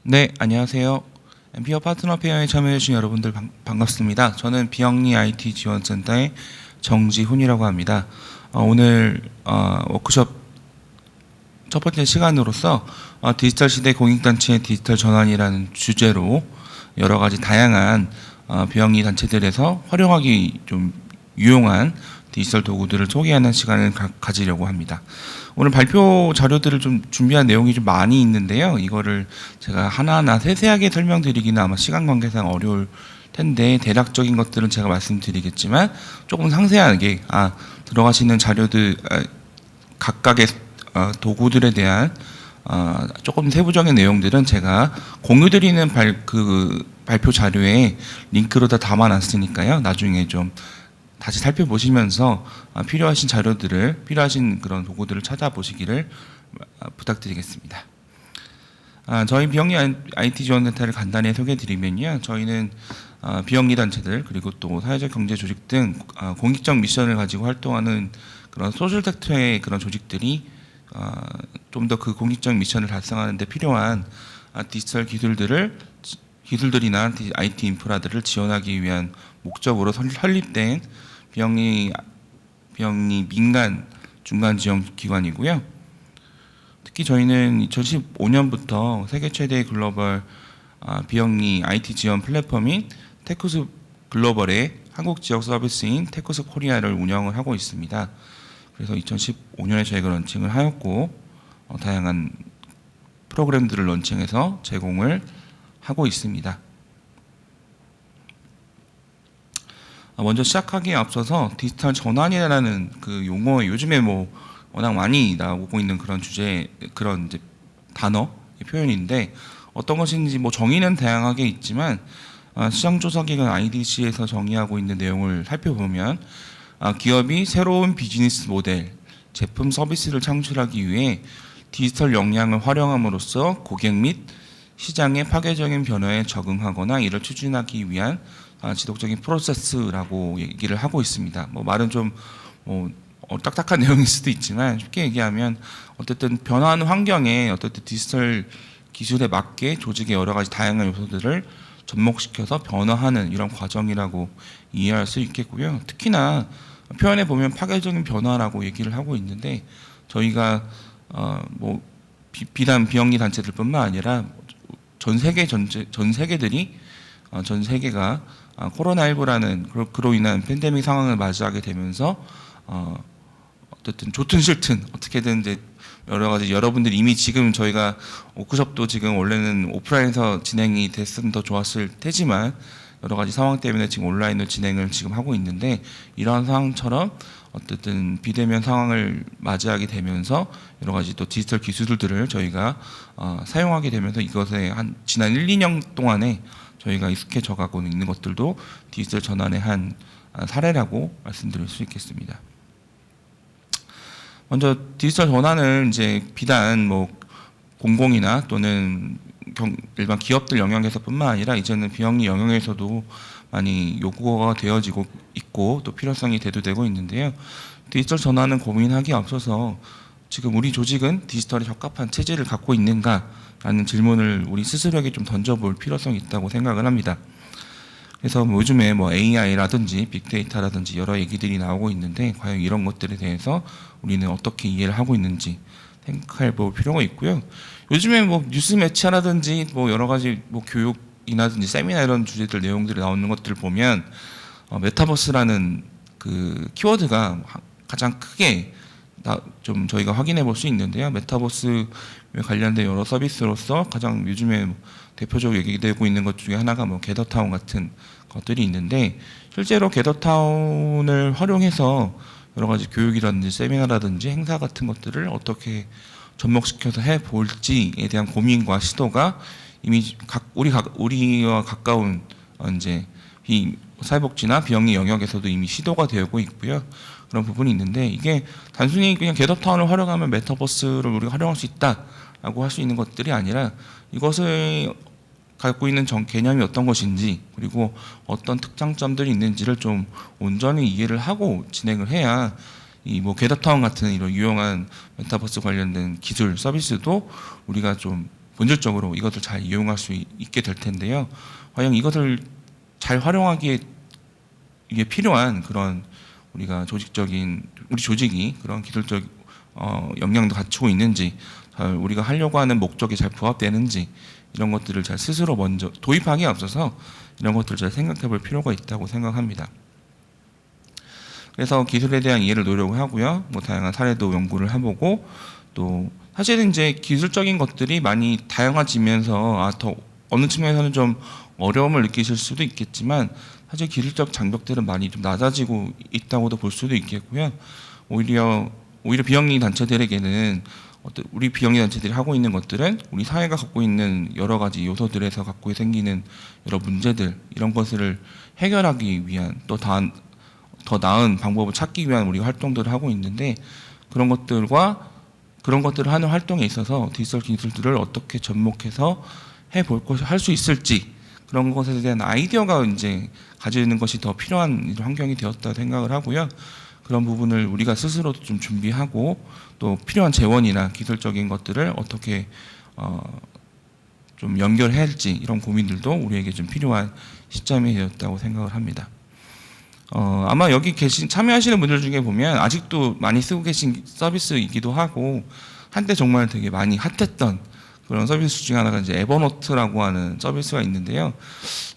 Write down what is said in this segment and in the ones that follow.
네, 안녕하세요. 엠피어 파트너 페어에 참여해주신 여러분들 반갑습니다. 저는 비영리 IT 지원센터의 정지훈이라고 합니다. 오늘 워크숍 첫 번째 시간으로서 디지털 시대 공익단체의 디지털 전환이라는 주제로 여러 가지 다양한 비영리 단체들에서 활용하기 좀 유용한 디지털 도구들을 소개하는 시간을 가지려고 합니다. 오늘 발표 자료들을 좀 준비한 내용이 좀 많이 있는데요. 이거를 제가 하나하나 세세하게 설명드리기는 아마 시간 관계상 어려울 텐데 대략적인 것들은 제가 말씀드리겠지만 조금 상세하게 들어가시는 자료들 각각의 도구들에 대한 조금 세부적인 내용들은 제가 공유드리는 발표 자료에 링크로 다 담아놨으니까요. 나중에 좀 다시 살펴보시면서 필요하신 자료들을, 필요하신 그런 도구들을 찾아보시기를 부탁드리겠습니다. 저희 비영리 IT 지원센터를 간단히 소개해드리면요. 저희는 비영리 단체들 그리고 또 사회적 경제 조직 등 공익적 미션을 가지고 활동하는 그런 소셜 섹터의 그런 조직들이 좀 더 그 공익적 미션을 달성하는 데 필요한 디지털 기술들이나 IT 인프라들을 지원하기 위한 목적으로 설립된 비영리 민간 중간 지원 기관이고요. 특히 저희는 2015년부터 세계 최대의 글로벌 비영리 IT 지원 플랫폼인 테크스 글로벌의 한국 지역 서비스인 테크스 코리아를 운영을 하고 있습니다. 그래서 2015년에 저희가 런칭을 하였고 다양한 프로그램들을 런칭해서 제공을 하고 있습니다. 먼저 시작하기에 앞서서 디지털 전환이라는 그 용어, 요즘에 워낙 많이 나오고 있는 그런 그런 이제 단어 표현인데 어떤 것인지 정의는 다양하게 있지만 시장조사기관 IDC에서 정의하고 있는 내용을 살펴보면 기업이 새로운 비즈니스 모델, 제품 서비스를 창출하기 위해 디지털 역량을 활용함으로써 고객 및 시장의 파괴적인 변화에 적응하거나 이를 추진하기 위한 지속적인 프로세스라고 얘기를 하고 있습니다. 말은 좀 딱딱한 내용일 수도 있지만 쉽게 얘기하면 어쨌든 변화하는 환경에 어쨌든 디지털 기술에 맞게 조직의 여러 가지 다양한 요소들을 접목시켜서 변화하는 이런 과정이라고 이해할 수 있겠고요. 특히나 표현해 보면 파괴적인 변화라고 얘기를 하고 있는데 저희가 비단 비영리 단체들뿐만 아니라 전 세계가 코로나19라는 그로 인한 팬데믹 상황을 맞이하게 되면서 어쨌든 좋든 싫든 어떻게든 이제 여러 가지 여러분들이 이미 지금 저희가 워크숍도 지금 원래는 오프라인에서 진행이 됐으면 더 좋았을 테지만 여러 가지 상황 때문에 지금 온라인으로 진행을 지금 하고 있는데 이러한 상황처럼 어쨌든 비대면 상황을 맞이하게 되면서 여러 가지 또 디지털 기술들을 저희가 사용하게 되면서 이것에 지난 1, 2년 동안에 저희가 익숙해져 가고 있는 것들도 디지털 전환의 한 사례라고 말씀드릴 수 있겠습니다. 먼저 디지털 전환을 이제 비단 공공이나 또는 일반 기업들 영역에서뿐만 아니라 이제는 비영리 영역에서도 많이 요구가 되어지고 있고 또 필요성이 대두되고 있는데요. 디지털 전환은 고민하기에 앞서서 지금 우리 조직은 디지털에 적합한 체질을 갖고 있는가라는 질문을 우리 스스로에게 좀 던져볼 필요성이 있다고 생각을 합니다. 그래서 요즘에 AI라든지 빅데이터라든지 여러 얘기들이 나오고 있는데 과연 이런 것들에 대해서 우리는 어떻게 이해를 하고 있는지 생각해 볼 필요가 있고요. 요즘에 뉴스 매체라든지 여러 가지 교육이라든지 세미나 이런 주제들 내용들이 나오는 것들을 보면 메타버스라는 그 키워드가 가장 크게 좀 저희가 확인해 볼 수 있는데요. 메타버스에 관련된 여러 서비스로서 가장 요즘에 대표적으로 얘기되고 있는 것 중에 하나가 게더타운 같은 것들이 있는데 실제로 게더타운을 활용해서 여러 가지 교육이라든지 세미나라든지 행사 같은 것들을 어떻게 접목시켜서 해볼지에 대한 고민과 시도가 이미 우리와 가까운 이제 사회복지나 비영리 영역에서도 이미 시도가 되고 있고요. 그런 부분이 있는데 이게 단순히 그냥 게더타운을 활용하면 메타버스를 우리가 활용할 수 있다라고 할 수 있는 것들이 아니라 이것을 갖고 있는 개념이 어떤 것인지 그리고 어떤 특장점들이 있는지를 좀 온전히 이해를 하고 진행을 해야 게더타운 같은 이런 유용한 메타버스 관련된 기술 서비스도 우리가 좀 본질적으로 이것을 잘 이용할 수 있게 될 텐데요. 과연 이것을 잘 활용하기에 이게 필요한 그런 우리가 우리 조직이 그런 기술적 역량도 갖추고 있는지, 우리가 하려고 하는 목적에 잘 부합되는지, 이런 것들을 잘 스스로 먼저 도입하기에 앞서서 이런 것들을 잘 생각해 볼 필요가 있다고 생각합니다. 그래서 기술에 대한 이해를 노력을 하고요. 뭐 다양한 사례도 연구를 해보고, 또 사실은 이제 기술적인 것들이 많이 다양해지면서 더 어느 측면에서는 좀 어려움을 느끼실 수도 있겠지만, 사실 기술적 장벽들은 많이 좀 낮아지고 있다고도 볼 수도 있겠고요. 오히려 비영리 단체들에게는 우리 비영리 단체들이 하고 있는 것들은 우리 사회가 갖고 있는 여러 가지 요소들에서 갖고 생기는 여러 문제들, 이런 것을 해결하기 위한 또 더 나은 방법을 찾기 위한 우리가 활동들을 하고 있는데, 그런 것들을 하는 활동에 있어서 디지털 기술들을 어떻게 접목해서 할 수 있을지, 그런 것에 대한 아이디어가 이제 가지는 것이 더 필요한 환경이 되었다 생각을 하고요. 그런 부분을 우리가 스스로도 좀 준비하고, 또 필요한 재원이나 기술적인 것들을 어떻게 좀 연결해야 할지, 이런 고민들도 우리에게 좀 필요한 시점이 되었다고 생각을 합니다. 아마 여기 참여하시는 분들 중에 보면 아직도 많이 쓰고 계신 서비스이기도 하고, 한때 정말 되게 많이 핫했던 그런 서비스 중에 하나가 이제 에버노트라고 하는 서비스가 있는데요.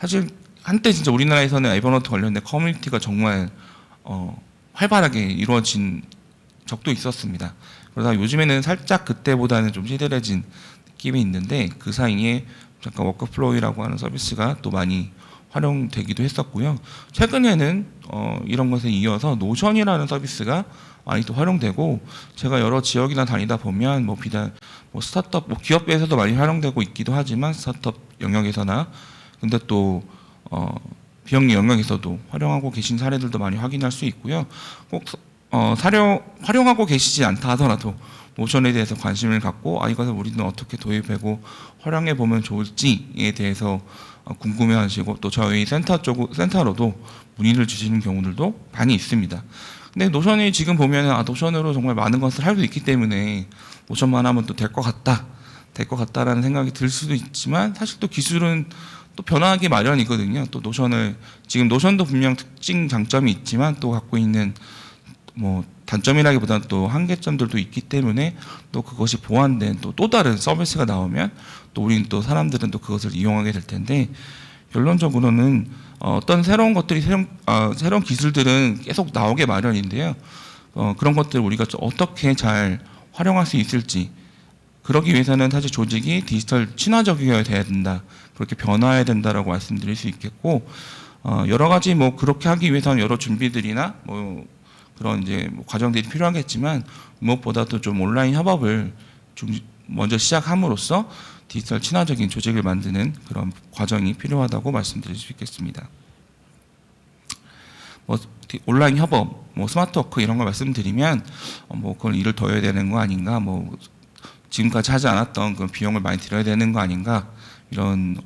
사실 한때 진짜 우리나라에서는 에버노트 관련된 커뮤니티가 정말 활발하게 이루어진 적도 있었습니다. 그러다 요즘에는 살짝 그때보다는 좀 시들해진 느낌이 있는데, 그 사이에 잠깐 워크플로우라고 하는 서비스가 또 많이 활용되기도 했었고요. 최근에는 이런 것에 이어서 노션이라는 서비스가 많이 또 활용되고, 제가 여러 지역이나 다니다 보면 비단 스타트업, 기업에서도 많이 활용되고 있기도 하지만 스타트업 영역에서나, 근데 또 비영리 영역에서도 활용하고 계신 사례들도 많이 확인할 수 있고요. 꼭 활용하고 계시지 않다 하더라도 노션에 대해서 관심을 갖고, 이것을 우리는 어떻게 도입하고 활용해 보면 좋을지에 대해서 궁금해하시고, 또 저희 센터로도 문의를 주시는 경우들도 많이 있습니다. 근데 노션이 지금 보면 노션으로 정말 많은 것을 할 수 있기 때문에 노션만 하면 또 될 것 같다라는 생각이 들 수도 있지만, 사실 또 기술은 또 변화하기 마련이거든요. 또 지금 노션도 분명 특징 장점이 있지만 또 갖고 있는 단점이라기보다는 또 한계점들도 있기 때문에, 또 그것이 보완된 또 다른 서비스가 나오면 우리는 또 사람들은 또 그것을 이용하게 될 텐데, 결론적으로는 어떤 새로운 기술들은 계속 나오게 마련인데요. 그런 것들을 우리가 어떻게 잘 활용할 수 있을지, 그러기 위해서는 사실 조직이 디지털 친화적이어야 된다, 그렇게 변화해야 된다라고 말씀드릴 수 있겠고, 여러 가지 그렇게 하기 위해서는 여러 준비들이나 그런 이제 과정들이 필요하겠지만, 무엇보다도 좀 온라인 협업을 먼저 시작함으로써 디지털 친화적인 조직을 만드는 그런 과정이 필요하다고 말씀드릴 수 있겠습니다. 온라인 협업, 스마트워크 이런 걸 말씀드리면 그걸 일을 더 해야 되는 거 아닌가, 지금까지 하지 않았던 그런 비용을 많이 들여야 되는 거 아닌가, 이런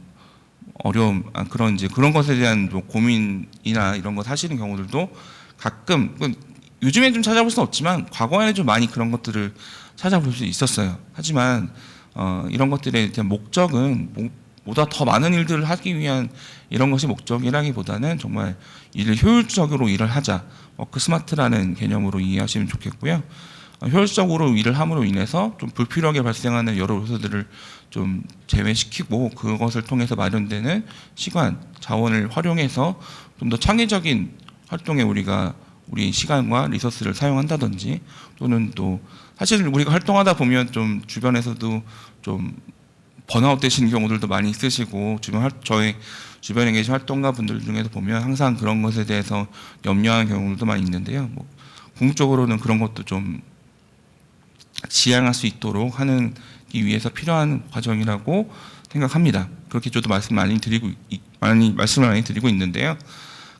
어려움, 그런 것에 대한 고민이나 이런 것 하시는 경우들도 가끔, 요즘엔 좀 찾아볼 수는 없지만 과거에는 좀 많이 그런 것들을 찾아볼 수 있었어요. 하지만 이런 것들에 대한 목적은 보다 더 많은 일들을 하기 위한 이런 것이 목적이라기보다는 정말 효율적으로 일을 하자, 워크 스마트라는 개념으로 이해하시면 좋겠고요. 효율적으로 일을 함으로 인해서 좀 불필요하게 발생하는 여러 요소들을 좀 제외시키고, 그것을 통해서 마련되는 시간, 자원을 활용해서 좀 더 창의적인 활동에 우리 시간과 리소스를 사용한다든지, 또는 또 사실 우리가 활동하다 보면 좀 주변에서도 좀 번아웃 되시는 경우들도 많이 있으시고, 저희 주변에 계신 활동가분들 중에서 보면 항상 그런 것에 대해서 염려하는 경우들도 많이 있는데요. 궁극적으로는 그런 것도 좀 지향할 수 있도록 하기 위해서 필요한 과정이라고 생각합니다. 그렇게 저도 말씀을 많이 드리고 있는데요.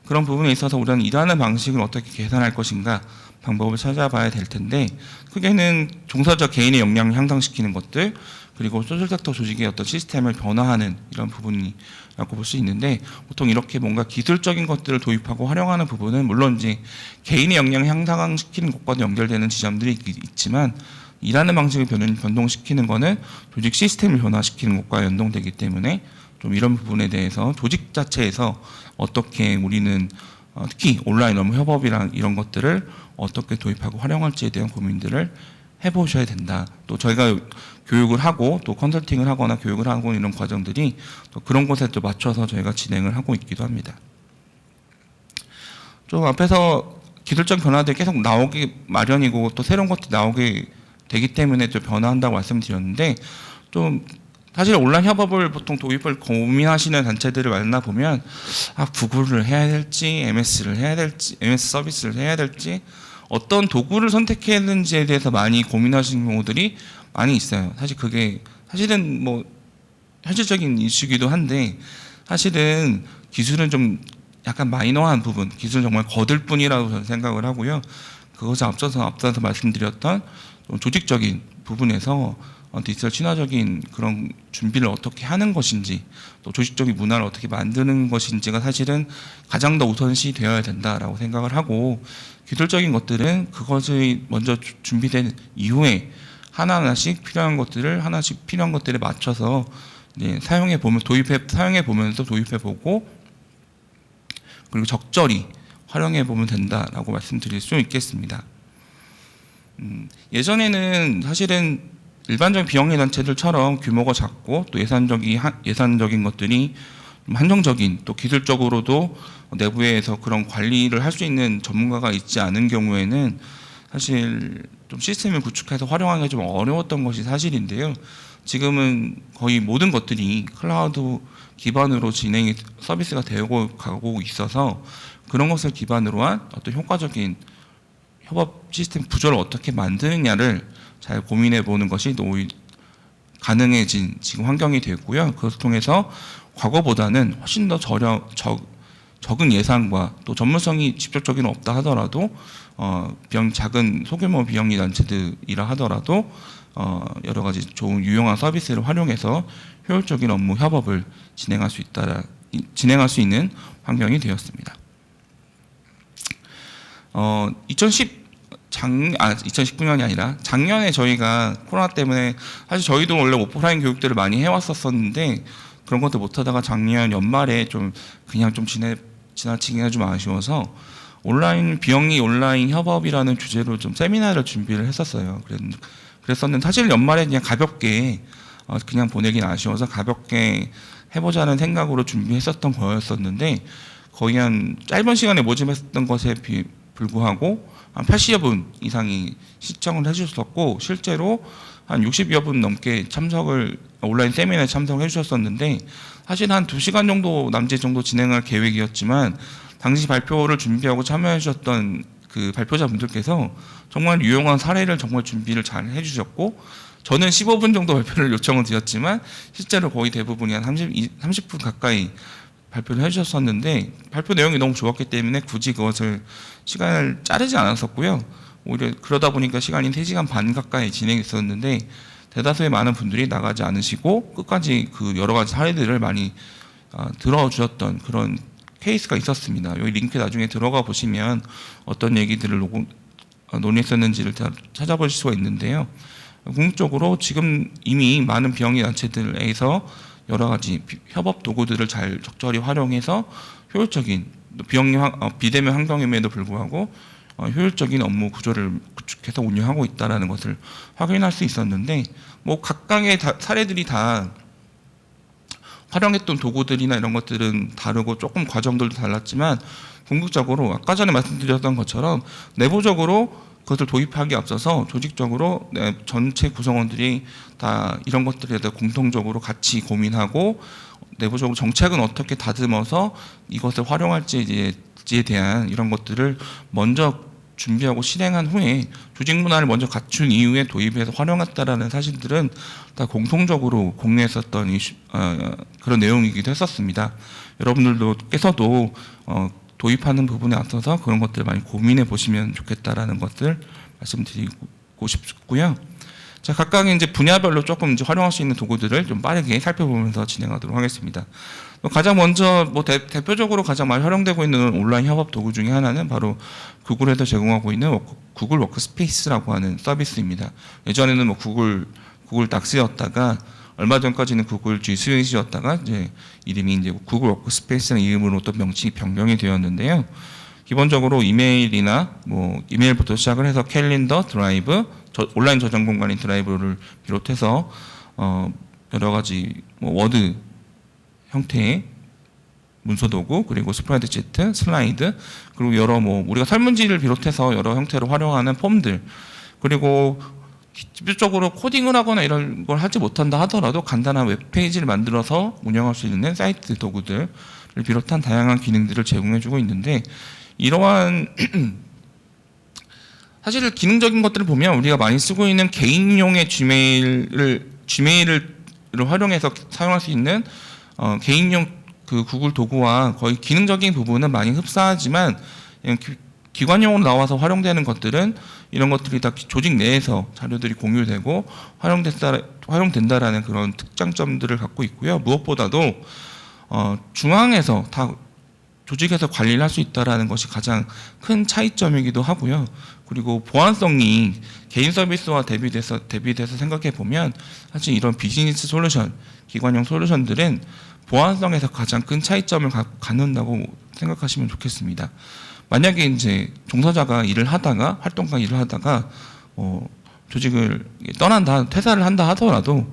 그런 부분에 있어서 우리는 일하는 방식을 어떻게 개선할 것인가 방법을 찾아봐야 될 텐데, 크게는 종사자 개인의 역량을 향상시키는 것들, 그리고 소셜섹터 조직의 어떤 시스템을 변화하는 이런 부분이라고 볼 수 있는데, 보통 이렇게 뭔가 기술적인 것들을 도입하고 활용하는 부분은 물론 이제 개인의 역량을 향상시키는 것과도 연결되는 지점들이 있지만, 일하는 방식을 변동시키는 거는 조직 시스템을 변화시키는 것과 연동되기 때문에 좀 이런 부분에 대해서 조직 자체에서 어떻게 우리는 특히 온라인 업무 협업이랑 이런 것들을 어떻게 도입하고 활용할지에 대한 고민들을 해보셔야 된다. 또 저희가 교육을 하고 또 컨설팅을 하거나 교육을 하고 이런 과정들이 또 그런 것에 또 맞춰서 저희가 진행을 하고 있기도 합니다. 좀 앞에서 기술적 변화들이 계속 나오기 마련이고 또 새로운 것들이 나오게 되기 때문에 좀 변화한다고 말씀드렸는데, 좀 사실 온라인 협업을 보통 도입을 고민하시는 단체들을 만나보면 구글을 해야 될지 MS를 해야 될지 MS 서비스를 해야 될지 어떤 도구를 선택해야 되는지에 대해서 많이 고민하시는 경우들이 많이 있어요. 사실 그게 사실은 뭐 현실적인 이슈기도 한데, 사실은 기술은 좀 약간 마이너한 부분, 기술은 정말 거들 뿐이라고 저는 생각을 하고요. 그것을 앞서서 말씀드렸던 조직적인 부분에서 디지털 친화적인 그런 준비를 어떻게 하는 것인지, 또 조직적인 문화를 어떻게 만드는 것인지가 사실은 가장 더 우선시 되어야 된다라고 생각을 하고, 기술적인 것들은 그것이 먼저 준비된 이후에 하나하나씩 필요한 것들에 맞춰서 이제 사용해 보면서 도입해 보고, 그리고 적절히 활용해 보면 된다라고 말씀드릴 수 있겠습니다. 예전에는 사실은 일반적인 비영리 단체들처럼 규모가 작고 또 예산적인 것들이 한정적인, 또 기술적으로도 내부에서 그런 관리를 할 수 있는 전문가가 있지 않은 경우에는 사실 좀 시스템을 구축해서 활용하기가 좀 어려웠던 것이 사실인데요. 지금은 거의 모든 것들이 클라우드 기반으로 서비스가 되고 가고 있어서 그런 것을 기반으로 한 어떤 효과적인 협업 시스템 구조를 어떻게 만드느냐를 잘 고민해 보는 것이 가능해진 지금 환경이 되고요. 그것을 통해서 과거보다는 훨씬 더 적은 예산과 또 전문성이 직접적인 없다 하더라도 작은 소규모 비영리 단체들이라 하더라도 여러 가지 좋은 유용한 서비스를 활용해서 효율적인 업무 협업을 진행할 수 있는 환경이 되었습니다. 2019년이 아니라 작년에 저희가 코로나 때문에, 사실 저희도 원래 오프라인 교육들을 많이 해왔었는데 그런 것도 못하다가 작년 연말에 좀 지나치기가 좀 아쉬워서 비영리 온라인 협업이라는 주제로 좀 세미나를 준비를 했었어요. 그랬었는데 사실 연말에 그냥 가볍게 그냥 보내긴 아쉬워서 가볍게 해보자는 생각으로 준비했었던 거였었는데, 거의 한 짧은 시간에 모집했던 것에 불구하고 한 80여 분 이상이 시청을 해주셨었고, 실제로 한 60여 분 넘게 온라인 세미나에 참석해 주셨었는데, 사실 한 2시간 정도 남짓 정도 진행할 계획이었지만 당시 발표를 준비하고 참여해 주셨던 그 발표자분들께서 정말 유용한 사례를 정말 준비를 잘 해주셨고, 저는 15분 정도 발표를 요청을 드렸지만 실제로 거의 대부분이 한 30분 가까이 발표를 해주셨었는데, 발표 내용이 너무 좋았기 때문에 굳이 그것을 시간을 자르지 않았었고요. 오히려 그러다 보니까 시간이 3시간 반 가까이 진행했었는데 대다수의 많은 분들이 나가지 않으시고 끝까지 그 여러 가지 사례들을 많이 들어주셨던 그런 케이스가 있었습니다. 여기 링크 나중에 들어가 보시면 어떤 얘기들을 논의했었는지를 찾아보실 수가 있는데요. 궁극적으로 지금 이미 많은 비영리 단체들에서 여러 가지 협업 도구들을 적절히 활용해서 효율적인 비대면 환경임에도 불구하고 효율적인 업무 구조를 구축해서 운영하고 있다는 것을 확인할 수 있었는데, 뭐 각각의 사례들이 다 활용했던 도구들이나 이런 것들은 다르고 조금 과정들도 달랐지만, 궁극적으로 아까 전에 말씀드렸던 것처럼 내부적으로 그것을 도입하기 앞서서 조직적으로 전체 구성원들이 다 이런 것들에 대해 공통적으로 같이 고민하고 내부적으로 정책은 어떻게 다듬어서 이것을 활용할지에 대한 이런 것들을 먼저 준비하고 실행한 후에 조직 문화를 먼저 갖춘 이후에 도입해서 활용했다라는 사실들은 다 공통적으로 공유했었던 그런 내용이기도 했었습니다. 여러분들께서도 도입하는 부분에 앞서서 그런 것들을 많이 고민해 보시면 좋겠다라는 것을 말씀드리고 싶고요. 자, 각각의 이제 분야별로 조금 이제 활용할 수 있는 도구들을 좀 빠르게 살펴보면서 진행하도록 하겠습니다. 가장 먼저 대표적으로 가장 많이 활용되고 있는 온라인 협업 도구 중에 하나는 바로 구글에서 제공하고 있는 구글 워크스페이스라고 하는 서비스입니다. 예전에는 뭐 구글 닥스였다가 얼마 전까지는 구글 G 스윗이었다가 이제 이름이 이제 구글 워크스페이스라는 이름으로 또 명칭이 변경이 되었는데요. 기본적으로 이메일이나 뭐 이메일부터 시작을 해서 캘린더, 드라이브, 온라인 저장 공간인 드라이브를 비롯해서 여러 가지 뭐 워드 형태의 문서 도구, 그리고 스프레드시트, 슬라이드, 그리고 여러 뭐 우리가 설문지를 비롯해서 여러 형태로 활용하는 폼들, 그리고 직접적으로 코딩을 하거나 이런 걸 하지 못한다 하더라도 간단한 웹페이지를 만들어서 운영할 수 있는 사이트 도구들을 비롯한 다양한 기능들을 제공해주고 있는데, 이러한 사실 기능적인 것들을 보면 우리가 많이 쓰고 있는 개인용의 지메일을 활용해서 사용할 수 있는 개인용 그 구글 도구와 거의 기능적인 부분은 많이 흡사하지만, 기관용으로 나와서 활용되는 것들은 이런 것들이 다 조직 내에서 자료들이 공유되고 활용된다라는 그런 특장점들을 갖고 있고요. 무엇보다도 중앙에서 다 조직에서 관리를 할 수 있다는 것이 가장 큰 차이점이기도 하고요. 그리고 보안성이 개인 서비스와 대비돼서 생각해 보면 사실 이런 비즈니스 솔루션, 기관용 솔루션들은 보안성에서 가장 큰 차이점을 갖는다고 생각하시면 좋겠습니다. 만약에 이제 종사자가 활동가 일을 하다가 조직을 퇴사를 한다 하더라도,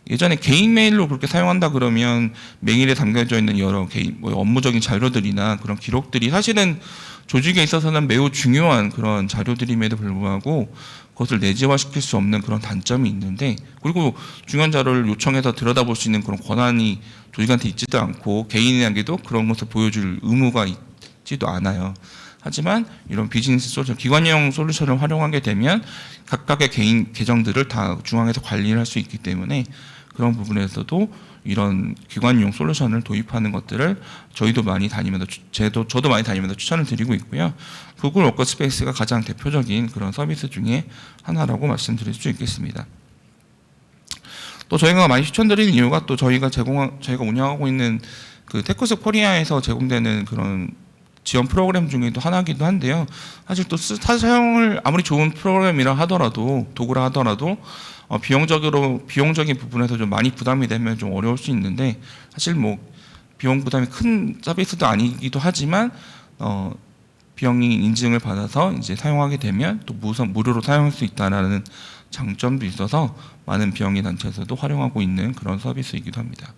예전에 개인 메일로 그렇게 사용한다 그러면 메일에 담겨져 있는 여러 개인 업무적인 자료들이나 그런 기록들이 사실은 조직에 있어서는 매우 중요한 그런 자료들임에도 불구하고 그것을 내재화시킬 수 없는 그런 단점이 있는데, 그리고 중요한 자료를 요청해서 들여다볼 수 있는 그런 권한이 조직한테 있지도 않고 개인에게도 그런 것을 보여줄 의무가 있지도 않아요. 하지만 이런 비즈니스 솔루션, 기관용 솔루션을 활용하게 되면 각각의 개인 계정들을 다 중앙에서 관리를 할 수 있기 때문에 그런 부분에서도 이런 기관용 솔루션을 도입하는 것들을 저도 많이 다니면서 추천을 드리고 있고요. 구글 워크스페이스가 가장 대표적인 그런 서비스 중에 하나라고 말씀드릴 수 있겠습니다. 또 저희가 많이 추천드리는 이유가 또 저희가 운영하고 있는 그 테크스 코리아에서 제공되는 그런 지원 프로그램 중에도 하나이기도 한데요. 사실 또 사용을 아무리 좋은 프로그램이라 하더라도, 도구라 하더라도 비용적인 부분에서 좀 많이 부담이 되면 좀 어려울 수 있는데, 사실 뭐 비용 부담이 큰 서비스도 아니기도 하지만 비용이 인증을 받아서 이제 사용하게 되면 또 무료로 사용할 수 있다라는 장점도 있어서 많은 비영리 단체에서도 활용하고 있는 그런 서비스이기도 합니다.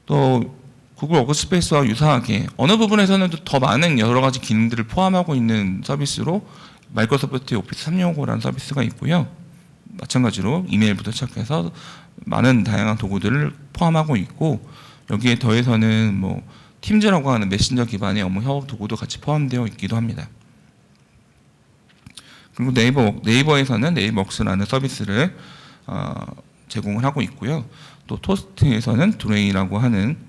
또 구글 워크스페이스와 유사하게 어느 부분에서는 더 많은 여러 가지 기능들을 포함하고 있는 서비스로 마이크로소프트 오피스 365라는 서비스가 있고요. 마찬가지로 이메일부터 시작해서 많은 다양한 도구들을 포함하고 있고, 여기에 더해서는 뭐 팀즈라고 하는 메신저 기반의 업무 협업 도구도 같이 포함되어 있기도 합니다. 그리고 네이버에서는 네이버웍스라는 서비스를 제공을 하고 있고요. 또 토스트에서는 드레이라고 하는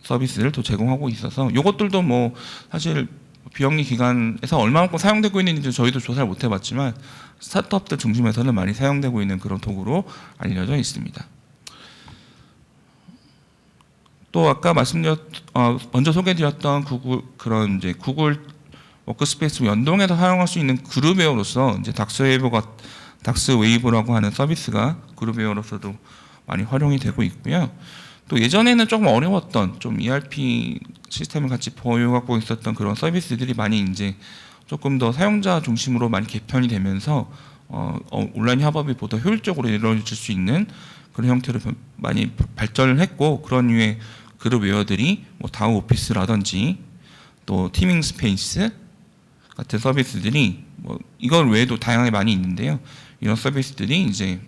서비스를 또 제공하고 있어서, 이것들도 뭐 사실 비영리 기관에서 얼마만큼 사용되고 있는지 저희도 조사를 못 해봤지만 스타트업들 중심에서는 많이 사용되고 있는 그런 도구로 알려져 있습니다. 또 아까 먼저 소개드렸던 구글 워크스페이스 연동해서 사용할 수 있는 그룹웨어로서 이제 닥스웨이브라고 하는 서비스가 그룹웨어로서도 많이 활용이 되고 있고요. 또 예전에는 조금 어려웠던 좀 ERP 시스템을 같이 보유하고 있었던 그런 서비스들이 많이 이제 조금 더 사용자 중심으로 많이 개편이 되면서 온라인 협업이 보다 효율적으로 이루어질 수 있는 그런 형태로 많이 발전을 했고, 그런 류의 그룹웨어들이 뭐 다우 오피스라든지 또 티밍 스페이스 같은 서비스들이 뭐 이걸 외에도 다양하게 많이 있는데요. 이런 서비스들이 이제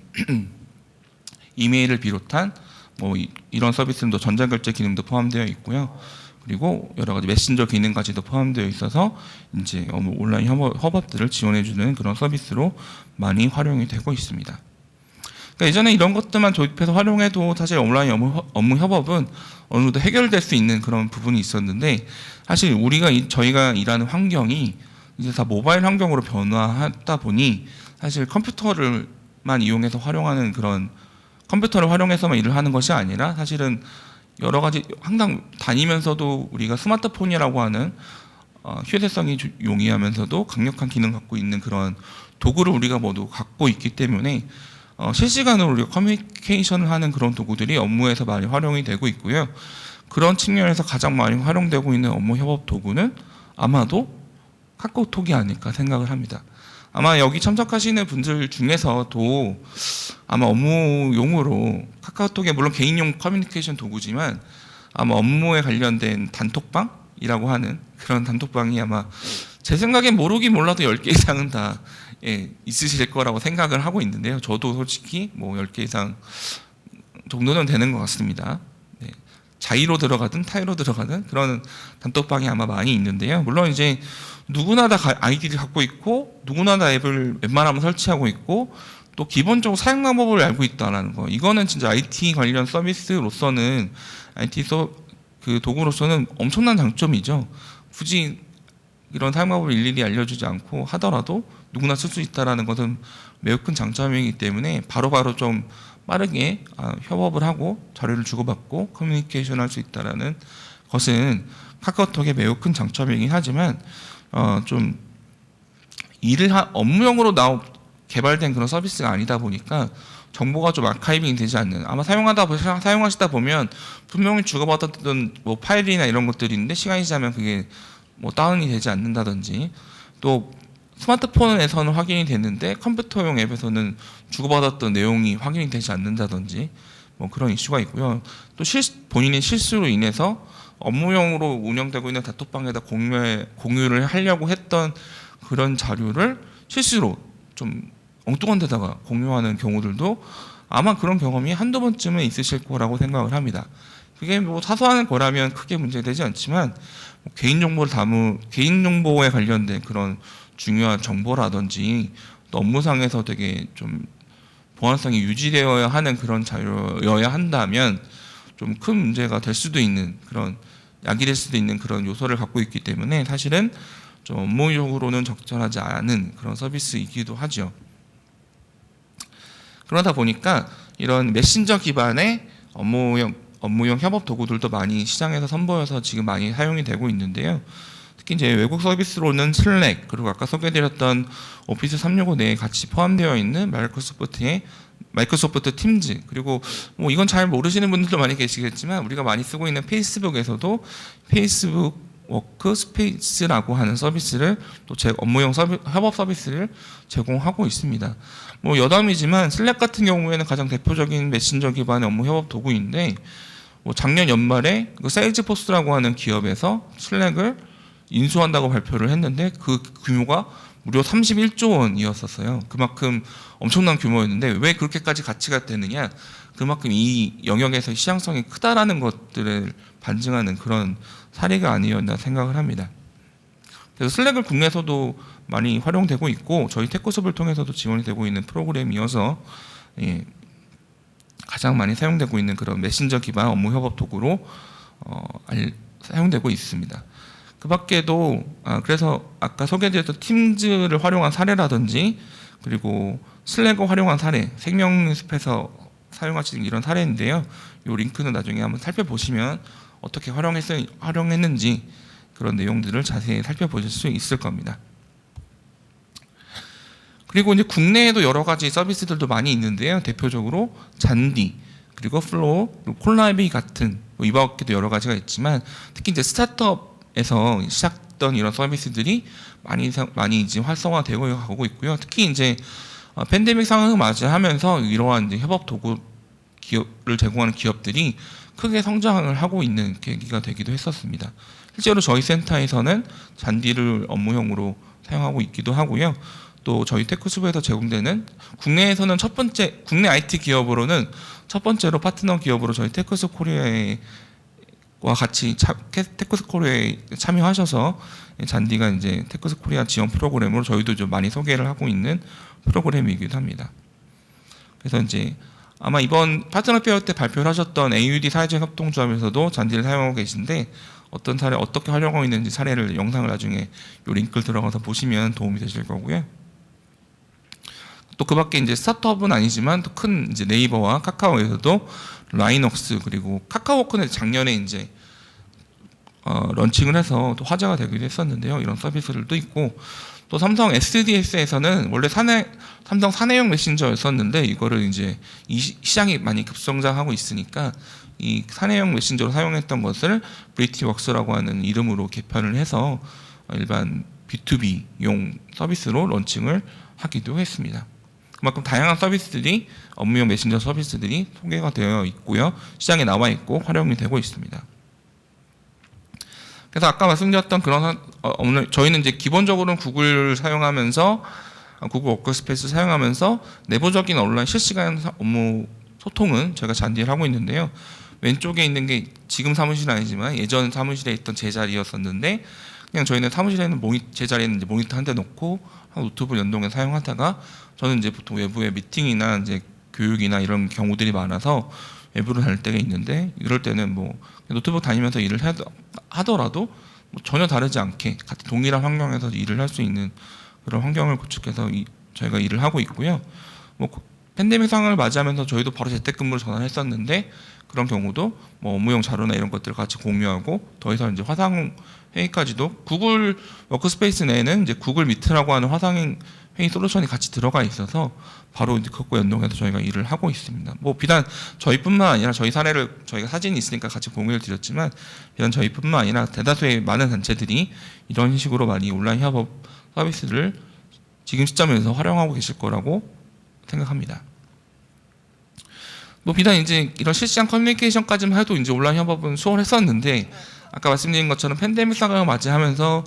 이메일을 비롯한 뭐 이런 서비스도 전자결제 기능도 포함되어 있고요. 그리고 여러 가지 메신저 기능까지도 포함되어 있어서 이제 온라인 협업들을 지원해주는 그런 서비스로 많이 활용이 되고 있습니다. 그러니까 예전에 이런 것들만 도입해서 활용해도 사실 온라인 업무 협업은 어느 정도 해결될 수 있는 그런 부분이 있었는데, 사실 저희가 일하는 환경이 이제 다 모바일 환경으로 변화하다 보니 사실 컴퓨터를 컴퓨터만 이용해서 활용하는 그런 컴퓨터를 활용해서만 일을 하는 것이 아니라 사실은 여러 가지 항상 다니면서도 우리가 스마트폰이라고 하는 휴대성이 용이하면서도 강력한 기능 갖고 있는 그런 도구를 우리가 모두 갖고 있기 때문에 실시간으로 우리가 커뮤니케이션을 하는 그런 도구들이 업무에서 많이 활용이 되고 있고요. 그런 측면에서 가장 많이 활용되고 있는 업무 협업 도구는 아마도 카카오톡이 아닐까 생각을 합니다. 아마 여기 참석하시는 분들 중에서도 아마 업무용으로 카카오톡에 물론 개인용 커뮤니케이션 도구지만 아마 업무에 관련된 단톡방이라고 하는 그런 단톡방이 아마 제 생각엔 모르긴 몰라도 10개 이상은 다 있으실 거라고 생각을 하고 있는데요. 저도 솔직히 뭐 10개 이상 정도는 되는 것 같습니다. 자의로 들어가든 타의로 들어가든 그런 단톡방이 아마 많이 있는데요. 물론 이제 누구나 다 아이디를 갖고 있고 누구나 다 앱을 웬만하면 설치하고 있고 또 기본적으로 사용 방법을 알고 있다는 거. 이거는 진짜 IT 관련 서비스로서는 그 도구로서는 엄청난 장점이죠. 굳이 이런 사용 방법을 일일이 알려주지 않고 하더라도 누구나 쓸 수 있다는 것은 매우 큰 장점이기 때문에 바로바로 좀 빠르게 협업을 하고 자료를 주고받고 커뮤니케이션 할 수 있다는 것은 카카오톡의 매우 큰 장점이긴 하지만 좀 업무용으로 개발된 그런 서비스가 아니다 보니까 정보가 좀 아카이빙이 되지 않는 아마 사용하시다 보면 분명히 주고받았던 뭐 파일이나 이런 것들이 있는데 시간이 지나면 그게 뭐 다운이 되지 않는다든지 또 스마트폰에서는 확인이 됐는데 컴퓨터용 앱에서는 주고받았던 내용이 확인이 되지 않는다든지 뭐 그런 이슈가 있고요. 또 본인의 실수로 인해서 업무용으로 운영되고 있는 단톡방에다 공유를 하려고 했던 그런 자료를 실수로 좀 엉뚱한 데다가 공유하는 경우들도 아마 그런 경험이 한두 번쯤은 있으실 거라고 생각을 합니다. 그게 뭐 사소한 거라면 크게 문제되지 않지만 개인정보에 관련된 그런 중요한 정보라든지 또 업무상에서 되게 좀 보안성이 유지되어야 하는 그런 자료여야 한다면 좀 큰 문제가 될 수도 있는 그런 약이 될 수도 있는 그런 요소를 갖고 있기 때문에 사실은 좀 업무용으로는 적절하지 않은 그런 서비스이기도 하죠. 그러다 보니까 이런 메신저 기반의 업무용 협업 도구들도 많이 시장에서 선보여서 지금 많이 사용이 되고 있는데요. 특히 이제 외국 서비스로는 슬랙 그리고 아까 소개드렸던 오피스 365 내에 같이 포함되어 있는 마이크로소프트 팀즈 그리고 뭐 이건 잘 모르시는 분들도 많이 계시겠지만 우리가 많이 쓰고 있는 페이스북에서도 페이스북 워크 스페이스라고 하는 서비스를 또 업무용 협업 서비스를 제공하고 있습니다. 뭐 여담이지만 슬랙 같은 경우에는 가장 대표적인 메신저 기반의 업무 협업 도구인데 뭐 작년 연말에 그 세일즈포스라고 하는 기업에서 슬랙을 인수한다고 발표를 했는데 그 규모가 무려 31조 원이었었어요. 그만큼 엄청난 규모였는데 왜 그렇게까지 가치가 되느냐? 그만큼 이 영역에서 시장성이 크다라는 것들을 반증하는 그런 사례가 아니었나 생각을 합니다. 그래서 슬랙을 국내에서도 많이 활용되고 있고 저희 테크숲을 통해서도 지원이 되고 있는 프로그램이어서 가장 많이 사용되고 있는 그런 메신저 기반 업무 협업 도구로 사용되고 있습니다. 그 밖에도 그래서 아까 소개드렸던 팀즈를 활용한 사례라든지 그리고 슬랙을 활용한 사례 생명숲에서 사용하시는 이런 사례인데요. 이 링크는 나중에 한번 살펴보시면 어떻게 활용했는지 그런 내용들을 자세히 살펴보실 수 있을 겁니다. 그리고 이제 국내에도 여러 가지 서비스들도 많이 있는데요. 대표적으로 잔디, 그리고 플로우, 그리고 콜라비 같은 이 밖에도 여러 가지가 있지만 특히 이제 스타트업에서 시작된 이런 서비스들이 많이 이제 활성화되고 가고 있고요. 특히 이제 팬데믹 상황을 맞이하면서 이러한 이제 협업 도구를 제공하는 기업들이 크게 성장을 하고 있는 계기가 되기도 했었습니다. 실제로 저희 센터에서는 잔디를 업무용으로 사용하고 있기도 하고요. 또 저희 테크숲에서 제공되는 국내에서는 국내 IT 기업으로는 첫 번째로 파트너 기업으로 저희 테크숲 코리아와 같이 테크숲 코리아에 참여하셔서 잔디가 이제 테크숲 코리아 지원 프로그램으로 저희도 좀 많이 소개를 하고 있는 프로그램이기도 합니다. 그래서 이제 아마 이번 파트너 페어 때 발표를 하셨던 AUD 사회적 협동조합에서도 잔디를 사용하고 계신데 어떤 사례 어떻게 활용하고 있는지 사례를 영상을 나중에 이 링크를 들어가서 보시면 도움이 되실 거고요. 또 그밖에 이제 스타트업은 아니지만 또 큰 이제 네이버와 카카오에서도 라인웍스 그리고 카카오워크는 작년에 이제 런칭을 해서 또 화제가 되기도 했었는데요. 이런 서비스들도 있고 또 삼성 SDS에서는 원래 삼성 사내용 메신저였었는데 이거를 이제 이 시장이 많이 급성장하고 있으니까 이 사내용 메신저로 사용했던 것을 브리티웍스라고 하는 이름으로 개편을 해서 일반 B2B용 서비스로 런칭을 하기도 했습니다. 그만큼 다양한 서비스들이 업무용 메신저 서비스들이 소개가 되어 있고요. 시장에 나와 있고 활용이 되고 있습니다. 그래서 아까 말씀드렸던 그런 오늘 저희는 이제 기본적으로는 구글 사용하면서 구글 워크스페이스 사용하면서 내부적인 온라인 실시간 업무 소통은 저희가 잔디를 하고 있는데요. 왼쪽에 있는 게 지금 사무실은 아니지만 예전 사무실에 있던 제 자리였었는데 그냥 저희는 사무실에는 제 자리에는 이제 모니터 한 대 놓고 노트북 연동해서 사용하다가 저는 이제 보통 외부에 미팅이나 이제 교육이나 이런 경우들이 많아서 외부로 다닐 때가 있는데 이럴 때는 뭐 노트북 다니면서 일을 하더라도 뭐 전혀 다르지 않게 같은 동일한 환경에서 일을 할 수 있는 그런 환경을 구축해서 저희가 일을 하고 있고요. 뭐 팬데믹 상황을 맞이하면서 저희도 바로 재택근무를 전환했었는데 그런 경우도 뭐 업무용 자료나 이런 것들을 같이 공유하고 더 이상 이제 화상 회의까지도 구글 워크스페이스 내에는 이제 구글 미트라고 하는 화상 회의 솔루션이 같이 들어가 있어서 바로 이제 그것과 연동해서 저희가 일을 하고 있습니다. 뭐 비단 저희뿐만 아니라 저희 사례를 저희가 사진이 있으니까 같이 공유를 드렸지만 비단 저희뿐만 아니라 대다수의 많은 단체들이 이런 식으로 많이 온라인 협업 서비스를 지금 시점에서 활용하고 계실 거라고 생각합니다. 뭐 비단 이제 이런 실시간 커뮤니케이션까지만 해도 이제 온라인 협업은 수월했었는데 아까 말씀드린 것처럼 팬데믹 상황을 맞이하면서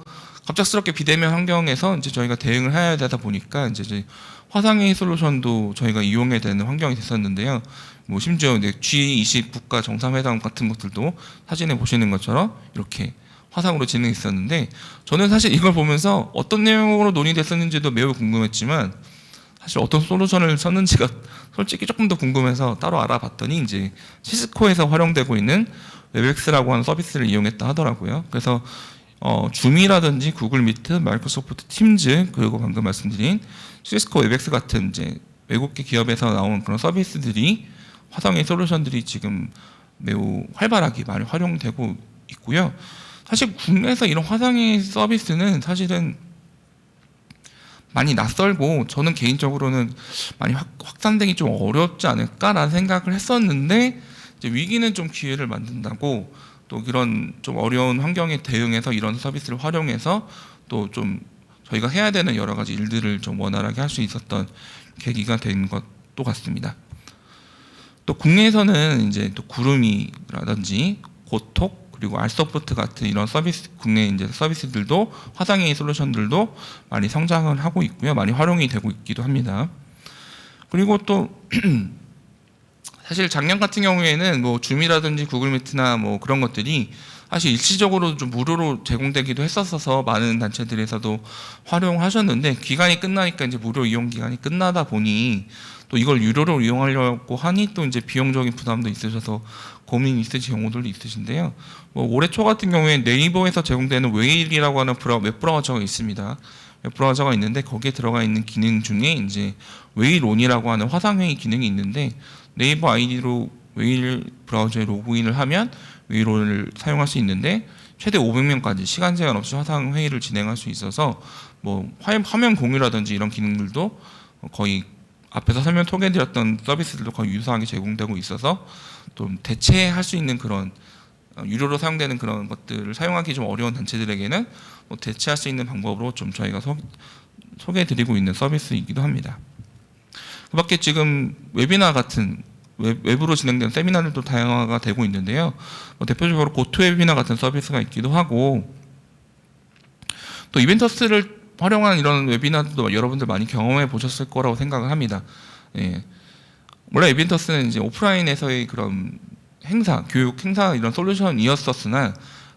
갑작스럽게 비대면 환경에서 이제 저희가 대응을 해야 되다 보니까 이제 화상회의 솔루션도 저희가 이용해야 되는 환경이 됐었는데요. 뭐 심지어 G20 국가 정상회담 같은 것들도 사진에 보시는 것처럼 이렇게 화상으로 진행했었는데 저는 사실 이걸 보면서 어떤 내용으로 논의됐었는지도 매우 궁금했지만 사실 어떤 솔루션을 썼는지가 솔직히 조금 더 궁금해서 따로 알아봤더니 이제 시스코에서 활용되고 있는 웹엑스라고 하는 서비스를 이용했다 하더라고요. 그래서 줌이라든지 구글 미트, 마이크로소프트 팀즈 그리고 방금 말씀드린 시스코 웹엑스 같은 이제 외국계 기업에서 나온 그런 서비스들이 화상회의 솔루션들이 지금 매우 활발하게 많이 활용되고 있고요. 사실 국내에서 이런 화상회의 서비스는 사실은 많이 낯설고 저는 개인적으로는 많이 확산되기 좀 어렵지 않을까라는 생각을 했었는데 이제 위기는 좀 기회를 만든다고 또 이런 좀 어려운 환경에 대응해서 이런 서비스를 활용해서 또 좀 저희가 해야 되는 여러 가지 일들을 좀 원활하게 할 수 있었던 계기가 된 것도 같습니다. 또 국내에서는 이제 또 구름이라든지 고톡 그리고 알소프트 같은 이런 서비스 국내 이제 서비스들도 화상회의 솔루션들도 많이 성장을 하고 있고요, 많이 활용이 되고 있기도 합니다. 그리고 또 사실 작년 같은 경우에는 뭐 줌이라든지 구글 미트나 뭐 그런 것들이 사실 일시적으로 좀 무료로 제공되기도 했었어서 많은 단체들에서도 활용하셨는데 기간이 끝나니까 이제 무료 이용 기간이 끝나다 보니 또 이걸 유료로 이용하려고 하니 또 이제 비용적인 부담도 있으셔서 고민이 있으신 경우들도 있으신데요. 뭐 올해 초 같은 경우에 네이버에서 제공되는 웨일이라고 하는 웹 브라우저가 있습니다. 웹 브라우저가 있는데 거기에 들어가 있는 기능 중에 이제 웨일온이라고 하는 화상회의 기능이 있는데 네이버 아이디로 웨일 브라우저에 로그인을 하면 웨일온을 사용할 수 있는데 최대 500명까지 시간 제한 없이 화상 회의를 진행할 수 있어서 뭐 화면 공유라든지 이런 기능들도 거의 앞에서 설명 소개해드렸던 서비스들도 거의 유사하게 제공되고 있어서 좀 대체할 수 있는 그런 유료로 사용되는 그런 것들을 사용하기 좀 어려운 단체들에게는 뭐 대체할 수 있는 방법으로 좀 저희가 소개해드리고 있는 서비스이기도 합니다. 그밖에 지금 웨비나 같은 웹으로 진행된 세미나들도 다양화가 되고 있는데요. 뭐 대표적으로 고토 웨비나 같은 서비스가 있기도 하고 또 이벤터스를 활용한 이런 웨비나도 여러분들 많이 경험해 보셨을 거라고 생각을 합니다. 예. 원래 이벤터스는 이제 오프라인에서의 그런 행사, 교육 행사 이런 솔루션이었었으나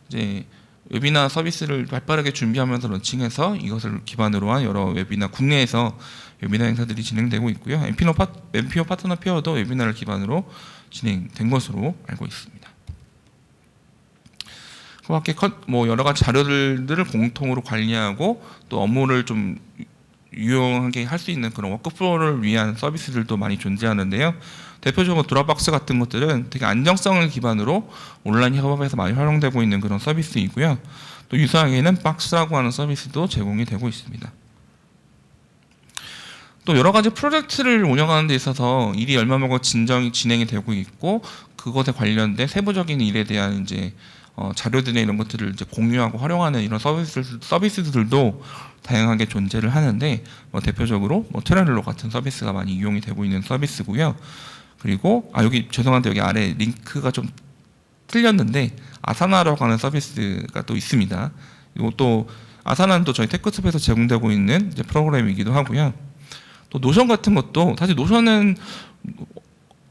이제 웨비나 서비스를 발빠르게 준비하면서 런칭해서 이것을 기반으로 한 여러 웨비나 국내에서 웨비나 행사들이 진행되고 있고요. 엠피오 파트너 페어도 웨비나를 기반으로 진행된 것으로 알고 있습니다. 그밖에 뭐 여러 가지 자료들을 공통으로 관리하고 또 업무를 좀 유용하게 할 수 있는 그런 워크플로우를 위한 서비스들도 많이 존재하는데요. 대표적으로 드롭박스 같은 것들은 되게 안정성을 기반으로 온라인 협업에서 많이 활용되고 있는 그런 서비스이고요. 또 유사하게는 박스라고 하는 서비스도 제공이 되고 있습니다. 또 여러 가지 프로젝트를 운영하는 데 있어서 일이 얼마먹어 진행이 되고 있고, 그것에 관련된 세부적인 일에 대한 이제 자료들이나 이런 것들을 이제 공유하고 활용하는 이런 서비스들도 다양하게 존재를 하는데, 대표적으로 트렐로 같은 서비스가 많이 이용이 되고 있는 서비스고요. 그리고 여기 죄송한데 여기 아래 링크가 좀 틀렸는데 아사나라고 하는 서비스가 또 있습니다. 이것도 아사나는 또 저희 테크숲에서 제공되고 있는 이제 프로그램이기도 하고요. 또 노션 같은 것도 사실 노션은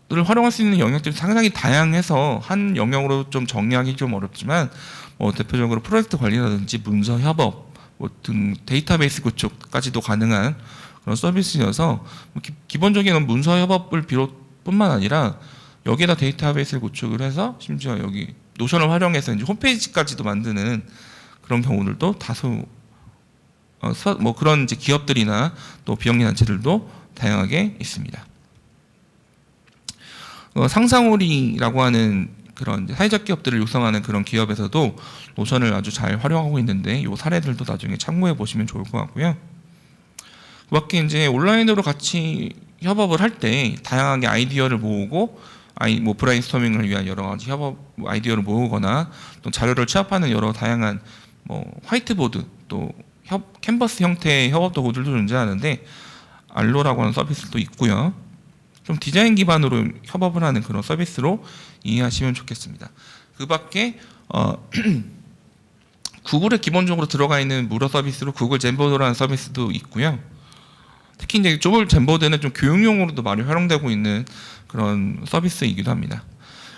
를 활용할 수 있는 영역들이 상당히 다양해서 한 영역으로 좀 정리하기 좀 어렵지만 대표적으로 프로젝트 관리라든지 문서 협업 등 데이터베이스 구축까지도 가능한 그런 서비스여서 기본적인 문서 협업을 뿐만 아니라 여기다 데이터베이스를 구축을 해서 심지어 여기 노션을 활용해서 이제 홈페이지까지도 만드는 그런 경우들도 다수 그런 이제 기업들이나 또 비영리 단체들도 다양하게 있습니다. 상상오리라고 하는 그런 사회적 기업들을 육성하는 그런 기업에서도 노션을 아주 잘 활용하고 있는데 이 사례들도 나중에 참고해 보시면 좋을 것 같고요. 그 밖에 이제 온라인으로 같이 협업을 할 때 다양하게 아이디어를 모으고 브레인스토밍을 위한 여러 가지 협업 아이디어를 모으거나 또 자료를 취합하는 여러 다양한 화이트보드 또 캔버스 형태의 협업 도구들도 존재하는데 알로라고 하는 서비스도 있고요. 좀 디자인 기반으로 협업을 하는 그런 서비스로 이해하시면 좋겠습니다. 그 밖에 구글에 기본적으로 들어가 있는 무료 서비스로 구글 젠보드라는 서비스도 있고요. 특히 이제 구글 젠보드는 좀 교육용으로도 많이 활용되고 있는 그런 서비스이기도 합니다.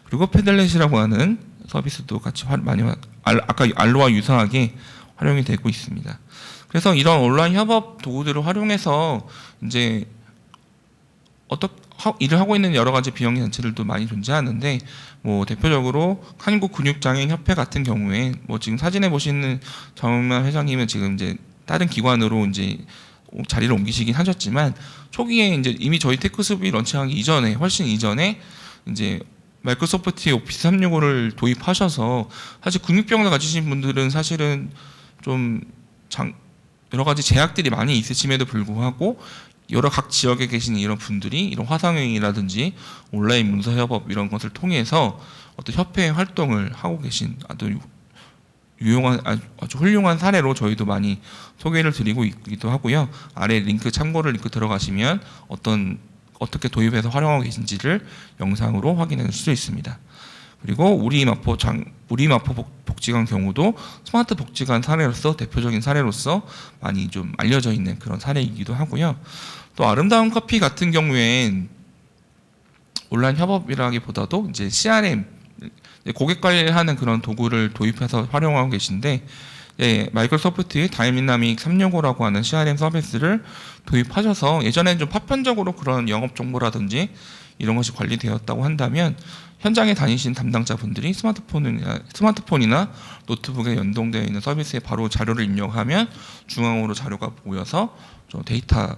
그리고 패들렛이라고 하는 서비스도 같이 많이 아까 알로와 유사하게 활용이 되고 있습니다. 그래서 이런 온라인 협업 도구들을 활용해서 이제 일을 하고 있는 여러 가지 비영리 단체들도 많이 존재하는데 대표적으로 한국근육장애인협회 같은 경우에 지금 사진에 보시는 정만 회장님은 지금 이제 다른 기관으로 이제 자리를 옮기시긴 하셨지만 초기에 이제 이미 저희 테크숲이 런칭하기 이전에 훨씬 이전에 이제 마이크로소프트의 오피스 365를 도입하셔서 사실 근육병을 가지신 분들은 사실은 좀 여러 가지 제약들이 많이 있으심에도 불구하고 여러 각 지역에 계신 이런 분들이 이런 화상회의라든지 온라인 문서 협업 이런 것을 통해서 어떤 협회의 활동을 하고 계신 아주 유용한 아주 훌륭한 사례로 저희도 많이 소개를 드리고 있기도 하고요. 아래 참고를 링크 들어가시면 어떻게 도입해서 활용하고 계신지를 영상으로 확인할 수 있습니다. 그리고 우리 마포 복지관 경우도 스마트 복지관 사례로서 대표적인 사례로서 많이 좀 알려져 있는 그런 사례이기도 하고요. 또 아름다운 커피 같은 경우엔 온라인 협업이라기보다도 이제 CRM 고객 관리하는 그런 도구를 도입해서 활용하고 계신데 마이크로소프트의 다이나믹 365라고 하는 CRM 서비스를 도입하셔서 예전에는 좀 파편적으로 그런 영업 정보라든지 이런 것이 관리되었다고 한다면 현장에 다니신 담당자분들이 스마트폰이나 노트북에 연동되어 있는 서비스에 바로 자료를 입력하면 중앙으로 자료가 모여서 데이터로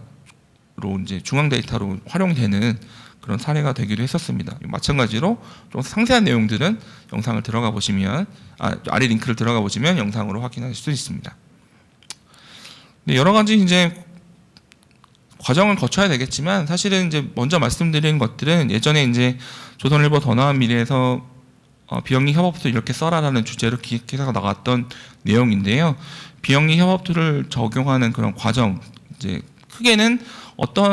이제 중앙 데이터로 활용되는 그런 사례가 되기도 했었습니다. 마찬가지로 좀 상세한 내용들은 영상을 들어가 보시면 아래 링크를 들어가 보시면 영상으로 확인하실 수 있습니다. 여러 가지 이제 과정을 거쳐야 되겠지만 사실은 이제 먼저 말씀드린 것들은 예전에 이제 조선일보 더 나은 미래에서 비영리 협업도 이렇게 써라라는 주제로 기획해서 나갔던 내용인데요. 비영리 협업들을 적용하는 그런 과정, 이제 크게는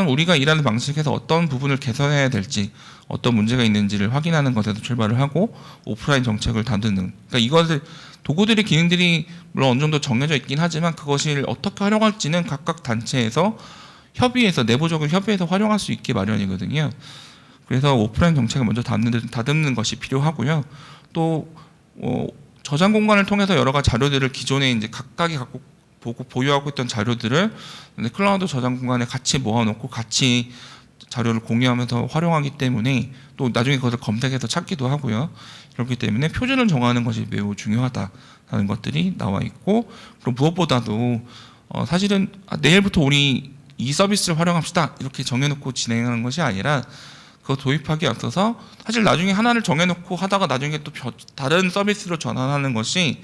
우리가 일하는 방식에서 어떤 부분을 개선해야 될지, 어떤 문제가 있는지를 확인하는 것에서 출발을 하고 오프라인 정책을 다듬는. 그러니까 도구들의 기능들이 물론 어느 정도 정해져 있긴 하지만 그것을 어떻게 활용할지는 각각 단체에서 내부적으로 협의해서 활용할 수 있게 마련이거든요. 그래서 오프라인 정책을 먼저 다듬는 것이 필요하고요. 또 저장 공간을 통해서 여러 가지 자료들을 기존에 이제 각각이 보유하고 있던 자료들을 클라우드 저장 공간에 같이 모아놓고 같이 자료를 공유하면서 활용하기 때문에 또 나중에 그것을 검색해서 찾기도 하고요. 그렇기 때문에 표준을 정하는 것이 매우 중요하다는 것들이 나와 있고, 그리고 무엇보다도 사실은 내일부터 우리 이 서비스를 활용합시다 이렇게 정해놓고 진행하는 것이 아니라 그거 도입하기 앞서서 사실 나중에 하나를 정해놓고 하다가 나중에 또 다른 서비스로 전환하는 것이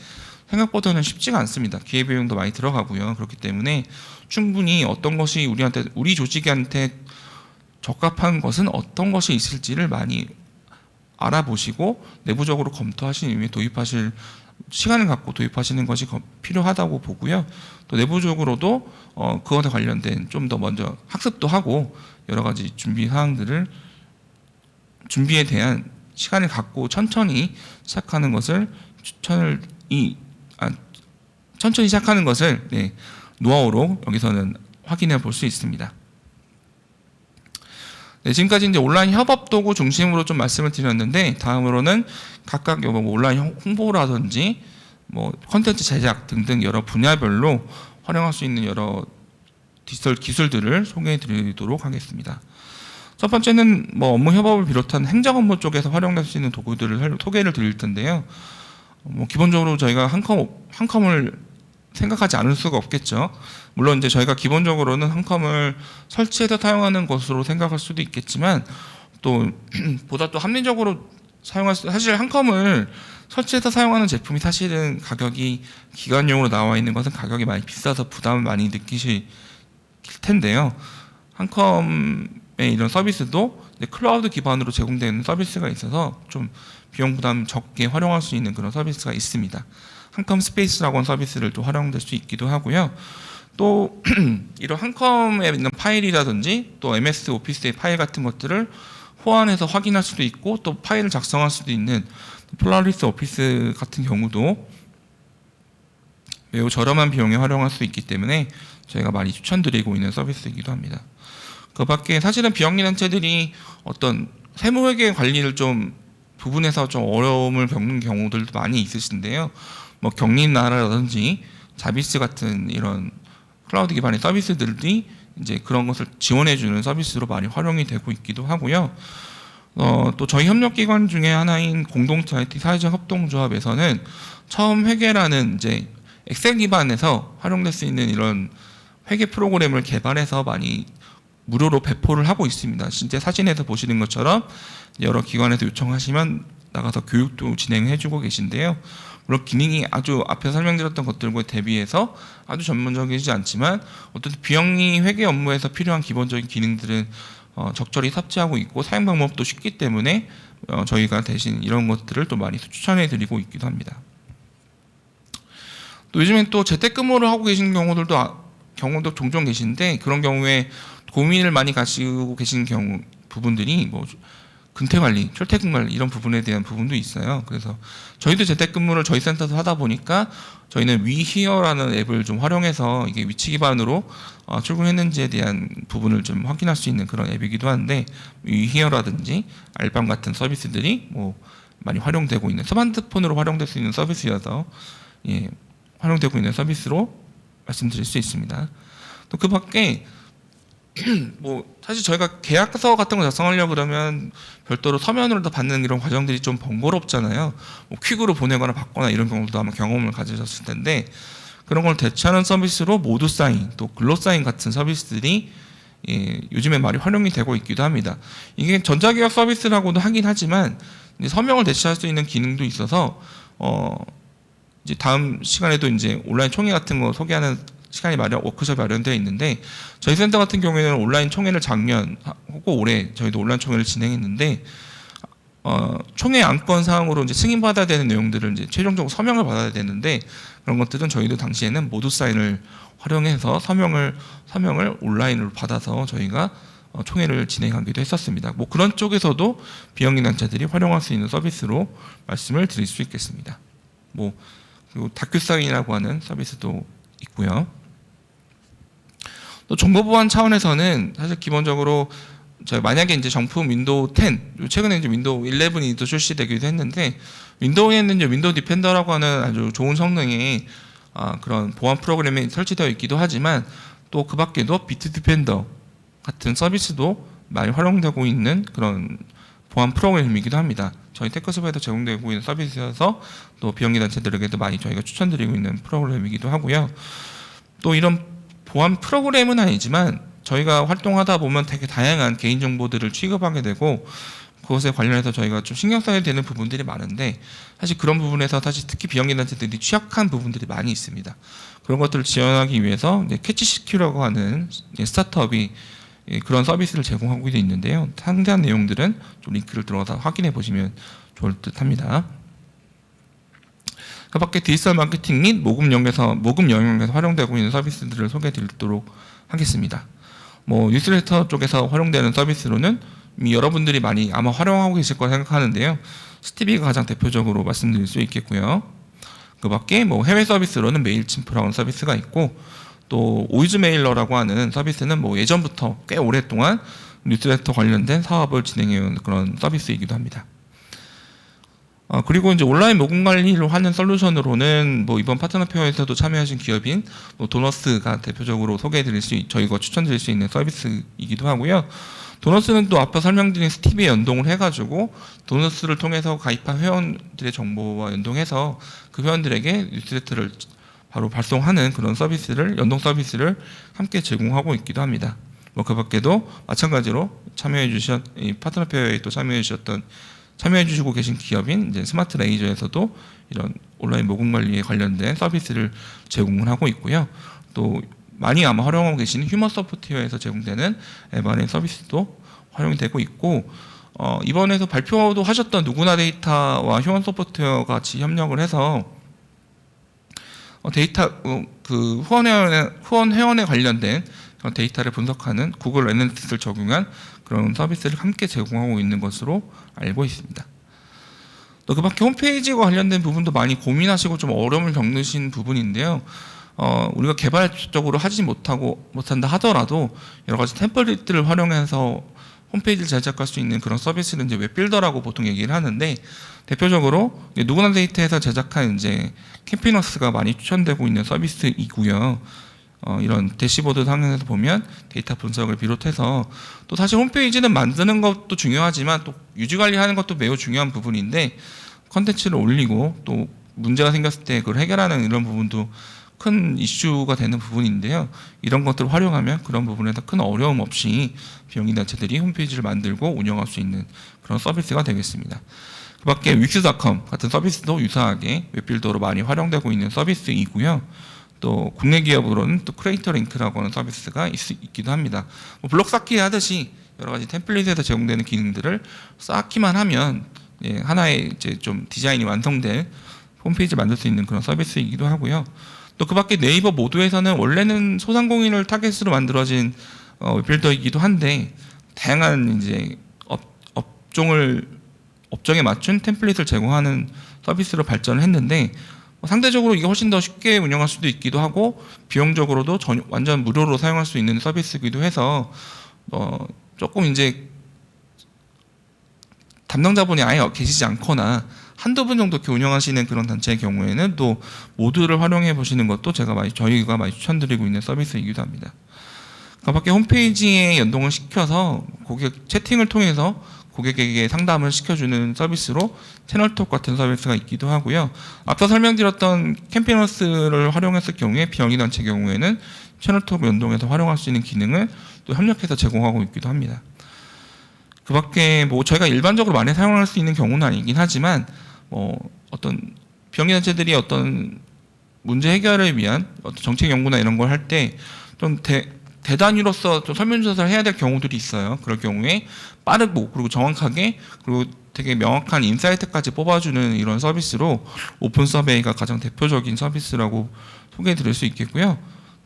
생각보다는 쉽지가 않습니다. 기회비용도 많이 들어가고요. 그렇기 때문에 충분히 어떤 것이 우리 조직한테 적합한 것은 어떤 것이 있을지를 많이 알아보시고 내부적으로 검토하신 이후에 도입하실 시간을 갖고 도입하시는 것이 필요하다고 보고요. 또 내부적으로도 그것에 관련된 좀 더 먼저 학습도 하고 여러 가지 준비에 대한 시간을 갖고 천천히 시작하는 것을 천천히 시작하는 것을 노하우로 여기서는 확인해 볼 수 있습니다. 네, 지금까지 이제 온라인 협업 도구 중심으로 좀 말씀을 드렸는데 다음으로는 각각 온라인 홍보라든지 콘텐츠 제작 등등 여러 분야별로 활용할 수 있는 여러 디지털 기술들을 소개해 드리도록 하겠습니다. 첫 번째는 업무 협업을 비롯한 행정 업무 쪽에서 활용될 수 있는 도구들을 소개를 드릴 텐데요. 기본적으로 저희가 한컴을 생각하지 않을 수가 없겠죠. 물론 이제 저희가 기본적으로는 한컴을 설치해서 사용하는 것으로 생각할 수도 있겠지만 또 보다 또 합리적으로 사실 한컴을 설치해서 사용하는 제품이 사실은 가격이 기관용으로 나와 있는 것은 가격이 많이 비싸서 부담을 많이 느끼실 텐데요. 한컴의 이런 서비스도 클라우드 기반으로 제공되는 서비스가 있어서 좀 비용 부담 적게 활용할 수 있는 그런 서비스가 있습니다. 한컴 스페이스라고 하는 서비스를 또 활용될 수 있기도 하고요. 또 이런 한컴에 있는 파일이라든지 또 MS 오피스의 파일 같은 것들을 호환해서 확인할 수도 있고 또 파일을 작성할 수도 있는 폴라리스 오피스 같은 경우도 매우 저렴한 비용에 활용할 수 있기 때문에 저희가 많이 추천드리고 있는 서비스이기도 합니다. 그 밖에 사실은 비영리 단체들이 어떤 세무회계 관리를 부분에서 좀 어려움을 겪는 경우들도 많이 있으신데요. 경리나라라든지 자비스 같은 이런 클라우드 기반의 서비스들이 이제 그런 것을 지원해주는 서비스로 많이 활용이 되고 있기도 하고요. 또 저희 협력기관 중에 하나인 공동체 IT 사회적 협동조합에서는 처음 회계라는 이제 엑셀 기반에서 활용될 수 있는 이런 회계 프로그램을 개발해서 많이 무료로 배포를 하고 있습니다. 진짜 사진에서 보시는 것처럼 여러 기관에서 요청하시면 나가서 교육도 진행해주고 계신데요. 물론 기능이 아주 앞에 설명드렸던 것들과 대비해서 아주 전문적이지 않지만 어떤 비영리 회계 업무에서 필요한 기본적인 기능들은 적절히 탑재하고 있고 사용 방법도 쉽기 때문에 저희가 대신 이런 것들을 또 많이 추천해드리고 있기도 합니다. 또 요즘엔 또 재택근무를 하고 계시는 경우도 종종 계신데 그런 경우에 고민을 많이 가지고 계신 부분들이 근태관리, 출퇴근관리 이런 부분에 대한 부분도 있어요. 그래서 저희도 재택근무를 저희 센터에서 하다 보니까 저희는 위히어라는 앱을 좀 활용해서 이게 위치 기반으로 출근했는지에 대한 부분을 좀 확인할 수 있는 그런 앱이기도 한데 위히어라든지 알밤 같은 서비스들이 많이 활용되고 있는 스마트폰으로 활용될 수 있는 서비스여서 활용되고 있는 서비스로 말씀드릴 수 있습니다. 또 그 밖에 사실 저희가 계약서 같은 거 작성하려고 그러면 별도로 서면으로 받는 이런 과정들이 좀 번거롭잖아요. 퀵으로 보내거나 받거나 이런 경우도 아마 경험을 가지셨을 텐데 그런 걸 대체하는 서비스로 모두 사인, 또 글로 사인 같은 서비스들이 요즘에 많이 활용이 되고 있기도 합니다. 이게 전자계약 서비스라고도 하긴 하지만 이제 서명을 대체할 수 있는 기능도 있어서 이제 다음 시간에도 이제 온라인 총회 같은 거 소개하는 시간이 워크숍이 마련되어 있는데 저희 센터 같은 경우에는 온라인 총회를 작년 혹은 올해 저희도 온라인 총회를 진행했는데 총회 안건 사항으로 이제 승인받아야 되는 내용들을 이제 최종적으로 서명을 받아야 되는데 그런 것들은 저희도 당시에는 모두 사인을 활용해서 서명을 온라인으로 받아서 저희가 총회를 진행하기도 했었습니다. 그런 쪽에서도 비영리 단체들이 활용할 수 있는 서비스로 말씀을 드릴 수 있겠습니다. 그리고 다큐사인이라고 하는 서비스도 있고요. 또 정보 보안 차원에서는 사실 기본적으로 저희 만약에 이제 정품 윈도우 10, 최근에 이제 윈도우 11이 또 출시되기도 했는데 윈도우에는 이제 윈도우 디펜더라고 하는 아주 좋은 성능의 그런 보안 프로그램이 설치되어 있기도 하지만 또 그 밖에도 비트 디펜더 같은 서비스도 많이 활용되고 있는 그런 보안 프로그램이기도 합니다. 저희 테크스부에도 제공되고 있는 서비스여서 또 비영리 단체들에게도 많이 저희가 추천드리고 있는 프로그램이기도 하고요. 또 이런 보안 프로그램은 아니지만 저희가 활동하다 보면 되게 다양한 개인정보들을 취급하게 되고 그것에 관련해서 저희가 좀 신경 써야 되는 부분들이 많은데 사실 그런 부분에서 사실 특히 비영리단체들이 취약한 부분들이 많이 있습니다. 그런 것들을 지원하기 위해서 캐치시큐라고 하는 스타트업이 그런 서비스를 제공하고 있는데요. 상세한 내용들은 좀 링크를 들어가서 확인해 보시면 좋을 듯합니다. 그 밖에 디지털 마케팅 및 모금 영역에서 활용되고 있는 서비스들을 소개해 드리도록 하겠습니다. 뉴스레터 쪽에서 활용되는 서비스로는 이미 여러분들이 많이 아마 활용하고 계실 거라 생각하는데요. 스티비가 가장 대표적으로 말씀드릴 수 있겠고요. 그 밖에 해외 서비스로는 메일침프라고 하는 서비스가 있고 또 오이즈메일러라고 하는 서비스는 예전부터 꽤 오랫동안 뉴스레터 관련된 사업을 진행해온 그런 서비스이기도 합니다. 그리고 이제 온라인 모금 관리를 하는 솔루션으로는 이번 파트너 페어에서도 참여하신 기업인 도너스가 대표적으로 저희가 추천드릴 수 있는 서비스이기도 하고요. 도너스는 또 앞서 설명드린 스티비에 연동을 해가지고 도너스를 통해서 가입한 회원들의 정보와 연동해서 그 회원들에게 뉴스레터를 바로 발송하는 그런 연동 서비스를 함께 제공하고 있기도 합니다. 그 밖에도 마찬가지로 이 파트너 페어에 또 참여해 주시고 계신 기업인 이제 스마트 레이저에서도 이런 온라인 모금 관리에 관련된 서비스를 제공을 하고 있고요. 또 많이 아마 활용하고 계시는 휴먼 소프트웨어에서 제공되는 M&A 서비스도 활용이 되고 있고 이번에도 발표도 하셨던 누구나 데이터와 휴먼 소프트웨어가 같이 협력을 해서 후원 회원에 관련된 그런 데이터를 분석하는 구글 애널리틱스를 적용한 그런 서비스를 함께 제공하고 있는 것으로 알고 있습니다. 또 그 밖에 홈페이지와 관련된 부분도 많이 고민하시고 좀 어려움을 겪으신 부분인데요. 우리가 개발적으로 하지 못한다 하더라도 여러 가지 템플릿들을 활용해서 홈페이지를 제작할 수 있는 그런 서비스는 이제 웹빌더라고 보통 얘기를 하는데 대표적으로 누구나 데이터에서 제작한 이제 캠피너스가 많이 추천되고 있는 서비스이고요. 이런 대시보드 상에서 보면 데이터 분석을 비롯해서 또 사실 홈페이지는 만드는 것도 중요하지만 또 유지 관리하는 것도 매우 중요한 부분인데 컨텐츠를 올리고 또 문제가 생겼을 때 그걸 해결하는 이런 부분도 큰 이슈가 되는 부분인데요. 이런 것들을 활용하면 그런 부분에서 큰 어려움 없이 비영리단체들이 홈페이지를 만들고 운영할 수 있는 그런 서비스가 되겠습니다. 그 밖에 윅스.com 같은 서비스도 유사하게 웹빌더로 많이 활용되고 있는 서비스이고요. 또 국내 기업으로는 또 크리에이터 링크라고 하는 서비스가 있기도 합니다. 블록 쌓기 하듯이 여러 가지 템플릿에서 제공되는 기능들을 쌓기만 하면 하나의 이제 좀 디자인이 완성된 홈페이지 만들 수 있는 그런 서비스이기도 하고요. 또 그 밖에 네이버 모드에서는 원래는 소상공인을 타겟으로 만들어진 웹빌더이기도 한데 다양한 이제 업종에 맞춘 템플릿을 제공하는 서비스로 발전을 했는데 상대적으로 이게 훨씬 더 쉽게 운영할 수도 있기도 하고 비용적으로도 완전 무료로 사용할 수 있는 서비스이기도 해서 조금 이제 담당자분이 아예 계시지 않거나 한두 분 정도 이렇게 운영하시는 그런 단체의 경우에는 또 모드를 활용해 보시는 것도 저희가 많이 추천드리고 있는 서비스이기도 합니다. 그 밖에 홈페이지에 연동을 시켜서 고객 채팅을 통해서 고객에게 상담을 시켜주는 서비스로 채널톡 같은 서비스가 있기도 하고요. 앞서 설명드렸던 캠페너스를 활용했을 경우에 비영리단체 경우에는 채널톡 연동해서 활용할 수 있는 기능을 또 협력해서 제공하고 있기도 합니다. 그 밖에 저희가 일반적으로 많이 사용할 수 있는 경우는 아니긴 하지만 어떤 비영리단체들이 어떤 문제 해결을 위한 어떤 정책 연구나 이런 걸 할 때 좀 대단위로서 좀 설문조사를 해야 될 경우들이 있어요. 그럴 경우에 빠르고 그리고 정확하게 그리고 되게 명확한 인사이트까지 뽑아주는 이런 서비스로 오픈 서베이가 가장 대표적인 서비스라고 소개해드릴 수 있겠고요.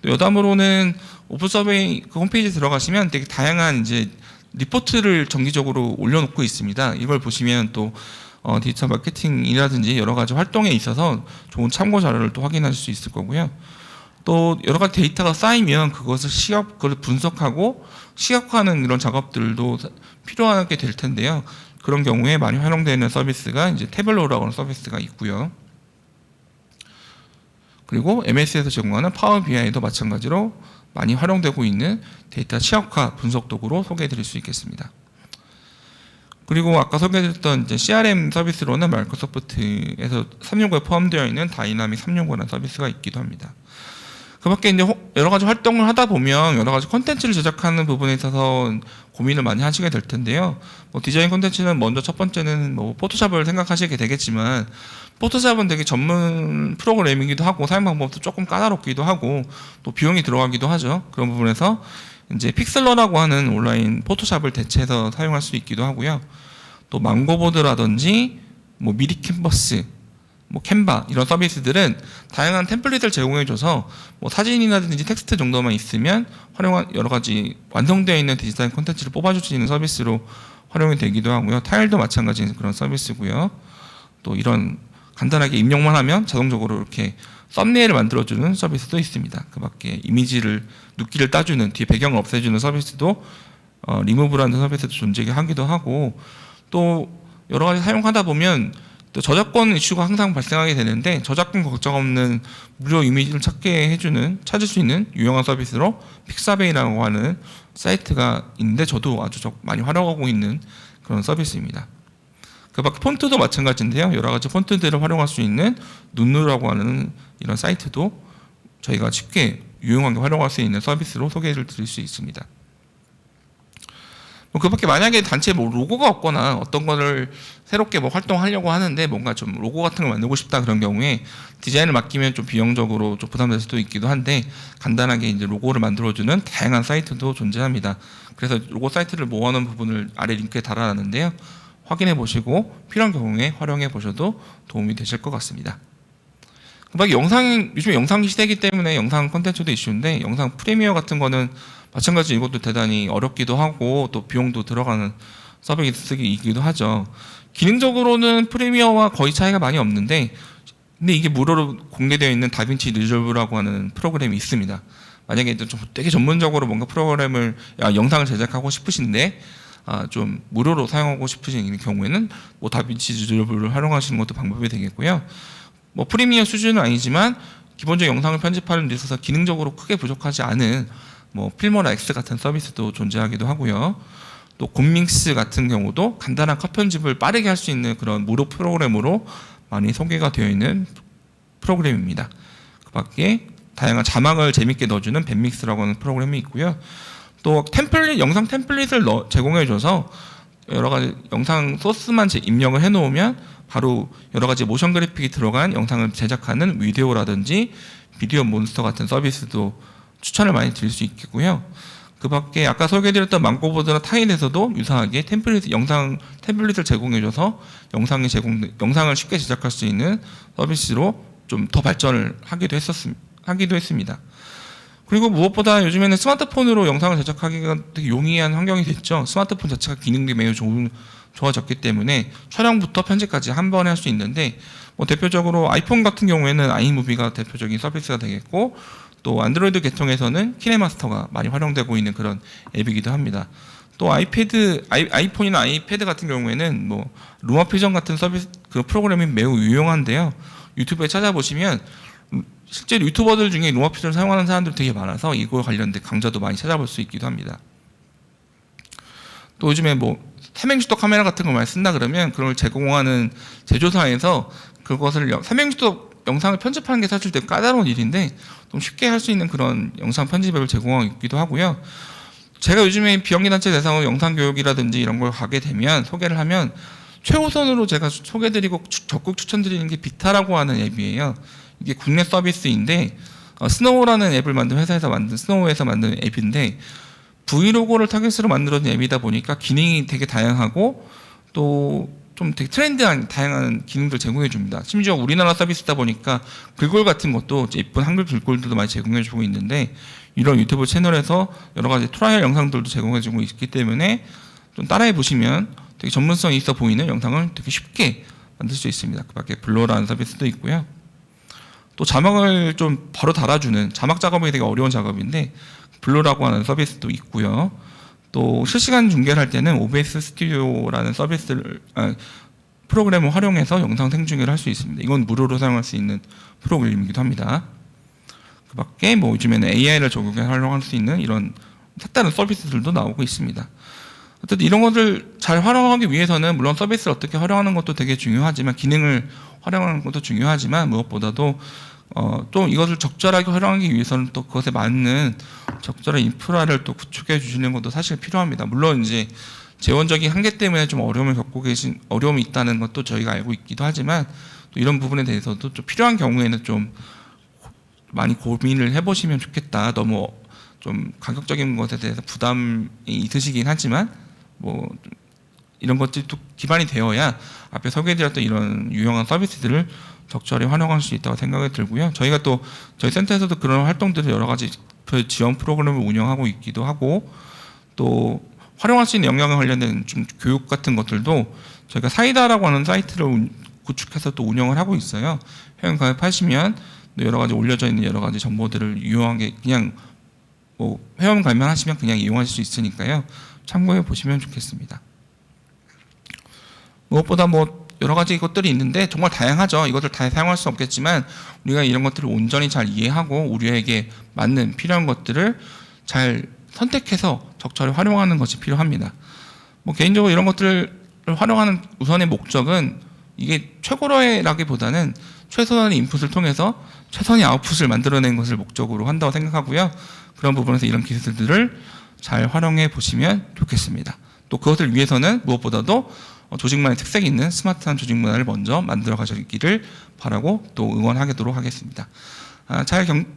또 여담으로는 오픈 서베이 그 홈페이지에 들어가시면 되게 다양한 이제 리포트를 정기적으로 올려놓고 있습니다. 이걸 보시면 또 디지털 마케팅이라든지 여러 가지 활동에 있어서 좋은 참고 자료를 또 확인하실 수 있을 거고요. 또 여러 가지 데이터가 쌓이면 그걸 분석하고 시각화하는 이런 작업들도 필요하게 될 텐데요. 그런 경우에 많이 활용되는 서비스가 이제 태블로라고 하는 서비스가 있고요. 그리고 MS에서 제공하는 파워 BI도 마찬가지로 많이 활용되고 있는 데이터 시각화 분석 도구로 소개해드릴 수 있겠습니다. 그리고 아까 소개해드렸던 이제 CRM 서비스로는 마이크로소프트에서 365에 포함되어 있는 다이나믹 365라는 서비스가 있기도 합니다. 그 밖에 이제 여러 가지 활동을 하다 보면 여러 가지 콘텐츠를 제작하는 부분에 있어서 고민을 많이 하시게 될 텐데요. 뭐 디자인 콘텐츠는 먼저 첫 번째는 뭐 포토샵을 생각하시게 되겠지만, 포토샵은 되게 전문 프로그램이기도 하고 사용 방법도 조금 까다롭기도 하고 또 비용이 들어가기도 하죠. 그런 부분에서 이제 픽슬러라고 하는 온라인 포토샵을 대체해서 사용할 수 있기도 하고요. 또 망고보드라든지 뭐 미리 캔버스, 뭐 캔바 이런 서비스들은 다양한 템플릿을 제공해줘서 뭐 사진이라든지 텍스트 정도만 있으면 활용한 여러 가지 완성되어 있는 디지털 콘텐츠를 뽑아줄 수 있는 서비스로 활용이 되기도 하고요. 타일도 마찬가지인 그런 서비스고요. 또 이런 간단하게 입력만 하면 자동적으로 이렇게 썸네일을 만들어주는 서비스도 있습니다. 그 밖에 이미지를 눕기를 따주는 뒤에 배경을 없애주는 서비스도 리무브라는 서비스도 존재하기도 하고, 또 여러 가지 사용하다 보면 또 저작권 이슈가 항상 발생하게 되는데, 저작권 걱정 없는 무료 이미지를 찾을 수 있는 유용한 서비스로 픽사베이라고 하는 사이트가 있는데 저도 아주 많이 활용하고 있는 그런 서비스입니다. 그 밖에 폰트도 마찬가지인데요. 여러 가지 폰트들을 활용할 수 있는 눈누라고 하는 이런 사이트도 저희가 쉽게 유용하게 활용할 수 있는 서비스로 소개를 드릴 수 있습니다. 그 밖에 만약에 단체에 뭐 로고가 없거나 어떤 거를 새롭게 뭐 활동하려고 하는데 뭔가 좀 로고 같은 걸 만들고 싶다 그런 경우에 디자인을 맡기면 좀 비용적으로 좀 부담될 수도 있기도 한데, 간단하게 이제 로고를 만들어주는 다양한 사이트도 존재합니다. 그래서 로고 사이트를 모아놓은 부분을 아래 링크에 달아놨는데요. 확인해 보시고 필요한 경우에 활용해 보셔도 도움이 되실 것 같습니다. 그 밖에 요즘에 영상 시대이기 때문에 영상 콘텐츠도 이슈인데, 영상 프리미어 같은 거는 마찬가지 이것도 대단히 어렵기도 하고 또 비용도 들어가는 서비스이기도 하죠. 기능적으로는 프리미어와 거의 차이가 많이 없는데, 근데 이게 무료로 공개되어 있는 다빈치 리졸브라고 하는 프로그램이 있습니다. 만약에 좀 되게 전문적으로 뭔가 영상을 제작하고 싶으신데 좀 무료로 사용하고 싶으신 경우에는 뭐 다빈치 리졸브를 활용하시는 것도 방법이 되겠고요. 뭐 프리미어 수준은 아니지만 기본적인 영상을 편집하는 데 있어서 기능적으로 크게 부족하지 않은 뭐 필모라 X 같은 서비스도 존재하기도 하고요. 또 굿믹스 같은 경우도 간단한 컷 편집을 빠르게 할 수 있는 그런 무료 프로그램으로 많이 소개가 되어 있는 프로그램입니다. 그 밖에 다양한 자막을 재밌게 넣어주는 밴믹스라고 하는 프로그램이 있고요. 또 영상 템플릿을 제공해줘서 여러 가지 영상 소스만 입력을 해놓으면 바로 여러 가지 모션 그래픽이 들어간 영상을 제작하는 위디오라든지 비디오 몬스터 같은 서비스도 추천을 많이 드릴 수 있겠고요. 그 밖에 아까 소개해드렸던 망고보드나 타일에서도 유사하게 영상 템플릿을 제공해줘서 영상을 쉽게 제작할 수 있는 서비스로 좀 더 발전을 하기도 했습니다. 그리고 무엇보다 요즘에는 스마트폰으로 영상을 제작하기가 되게 용이한 환경이 됐죠. 스마트폰 자체가 기능이 매우 좋아졌기 때문에 촬영부터 편집까지 한 번에 할 수 있는데, 뭐 대표적으로 아이폰 같은 경우에는 아이무비가 대표적인 서비스가 되겠고, 또 안드로이드 계통에서는 키네마스터가 많이 활용되고 있는 그런 앱이기도 합니다. 또 아이폰이나 아이패드 같은 경우에는 뭐 루마퓨전 같은 서비스 그 프로그램이 매우 유용한데요. 유튜브에 찾아보시면 실제로 유튜버들 중에 루마퓨전을 사용하는 사람들이 되게 많아서 이거에 관련된 강좌도 많이 찾아볼 수 있기도 합니다. 또 요즘에 뭐 삼행시도 카메라 같은 거 많이 쓴다 그러면 그걸 제공하는 제조사에서 그것을 삼행시도 영상을 편집하는 게 사실 되게 까다로운 일인데 좀 쉽게 할 수 있는 그런 영상 편집앱을 제공하기도 하고요. 제가 요즘에 비영리 단체 대상으로 영상 교육이라든지 이런 걸 가게 되면 소개를 하면 최우선으로 제가 소개드리고 적극 추천드리는 게 비타라고 하는 앱이에요. 이게 국내 서비스인데 스노우라는 앱을 만든 스노우에서 만든 앱인데 브이로그를 타깃으로 만들어진 앱이다 보니까 기능이 되게 다양하고 또 좀 되게 트렌디한 다양한 기능들 제공해 줍니다. 심지어 우리나라 서비스다 보니까 글꼴 같은 것도 예쁜 한글 글꼴들도 많이 제공해 주고 있는데, 이런 유튜브 채널에서 여러 가지 트라이얼 영상들도 제공해 주고 있기 때문에 좀 따라해 보시면 되게 전문성이 있어 보이는 영상을 되게 쉽게 만들 수 있습니다. 그 밖에 블로라는 서비스도 있고요. 또 자막을 좀 바로 달아주는 자막 작업이 되게 어려운 작업인데 블로라고 하는 서비스도 있고요. 또 실시간 중계를 할 때는 OBS 스튜디오라는 프로그램을 활용해서 영상 생중계를 할 수 있습니다. 이건 무료로 사용할 수 있는 프로그램이기도 합니다. 그 밖에 뭐 요즘에는 AI를 적용해서 활용할 수 있는 이런 색다른 서비스들도 나오고 있습니다. 어쨌든 이런 것을 잘 활용하기 위해서는 물론 서비스를 어떻게 활용하는 것도 되게 중요하지만, 기능을 활용하는 것도 중요하지만 무엇보다도 또 이것을 적절하게 활용하기 위해서는 또 그것에 맞는 적절한 인프라를 또 구축해 주시는 것도 사실 필요합니다. 물론 이제 재원적인 한계 때문에 좀 어려움이 있다는 것도 저희가 알고 있기도 하지만 또 이런 부분에 대해서도 좀 필요한 경우에는 좀 많이 고민을 해보시면 좋겠다. 너무 좀 가격적인 것에 대해서 부담이 있으시긴 하지만 뭐 이런 것들이 또 기반이 되어야 앞에 소개해드렸던 이런 유용한 서비스들을 적절히 활용할 수 있다고 생각이 들고요. 저희가 또 저희 센터에서도 그런 활동들을 여러 가지 지원 프로그램을 운영하고 있기도 하고 또 활용할 수 있는 영역에 관련된 좀 교육 같은 것들도 저희가 사이다라고 하는 사이트를 구축해서 또 운영을 하고 있어요. 회원 가입하시면 여러 가지 올려져 있는 여러 가지 정보들을 유용하게 그냥 뭐 회원 가입하시면 그냥 이용하실 수 있으니까요. 참고해 보시면 좋겠습니다. 무엇보다 뭐 여러 가지 것들이 있는데 정말 다양하죠. 이것을 다 사용할 수 없겠지만 우리가 이런 것들을 온전히 잘 이해하고 우리에게 맞는 필요한 것들을 잘 선택해서 적절히 활용하는 것이 필요합니다. 뭐 개인적으로 이런 것들을 활용하는 우선의 목적은 이게 최고로라기보다는 최소한의 인풋을 통해서 최선의 아웃풋을 만들어내는 것을 목적으로 한다고 생각하고요. 그런 부분에서 이런 기술들을 잘 활용해 보시면 좋겠습니다. 또 그것을 위해서는 무엇보다도 조직만의 특색이 있는 스마트한 조직 문화를 먼저 만들어 가시기를 바라고 또 응원하도록 하겠습니다.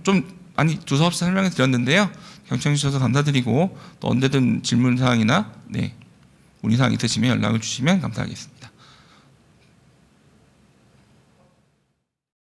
좀 많이 두서없이 설명해 드렸는데요. 경청해 주셔서 감사드리고 또 언제든 질문사항이나 문의사항 있으시면 연락을 주시면 감사하겠습니다.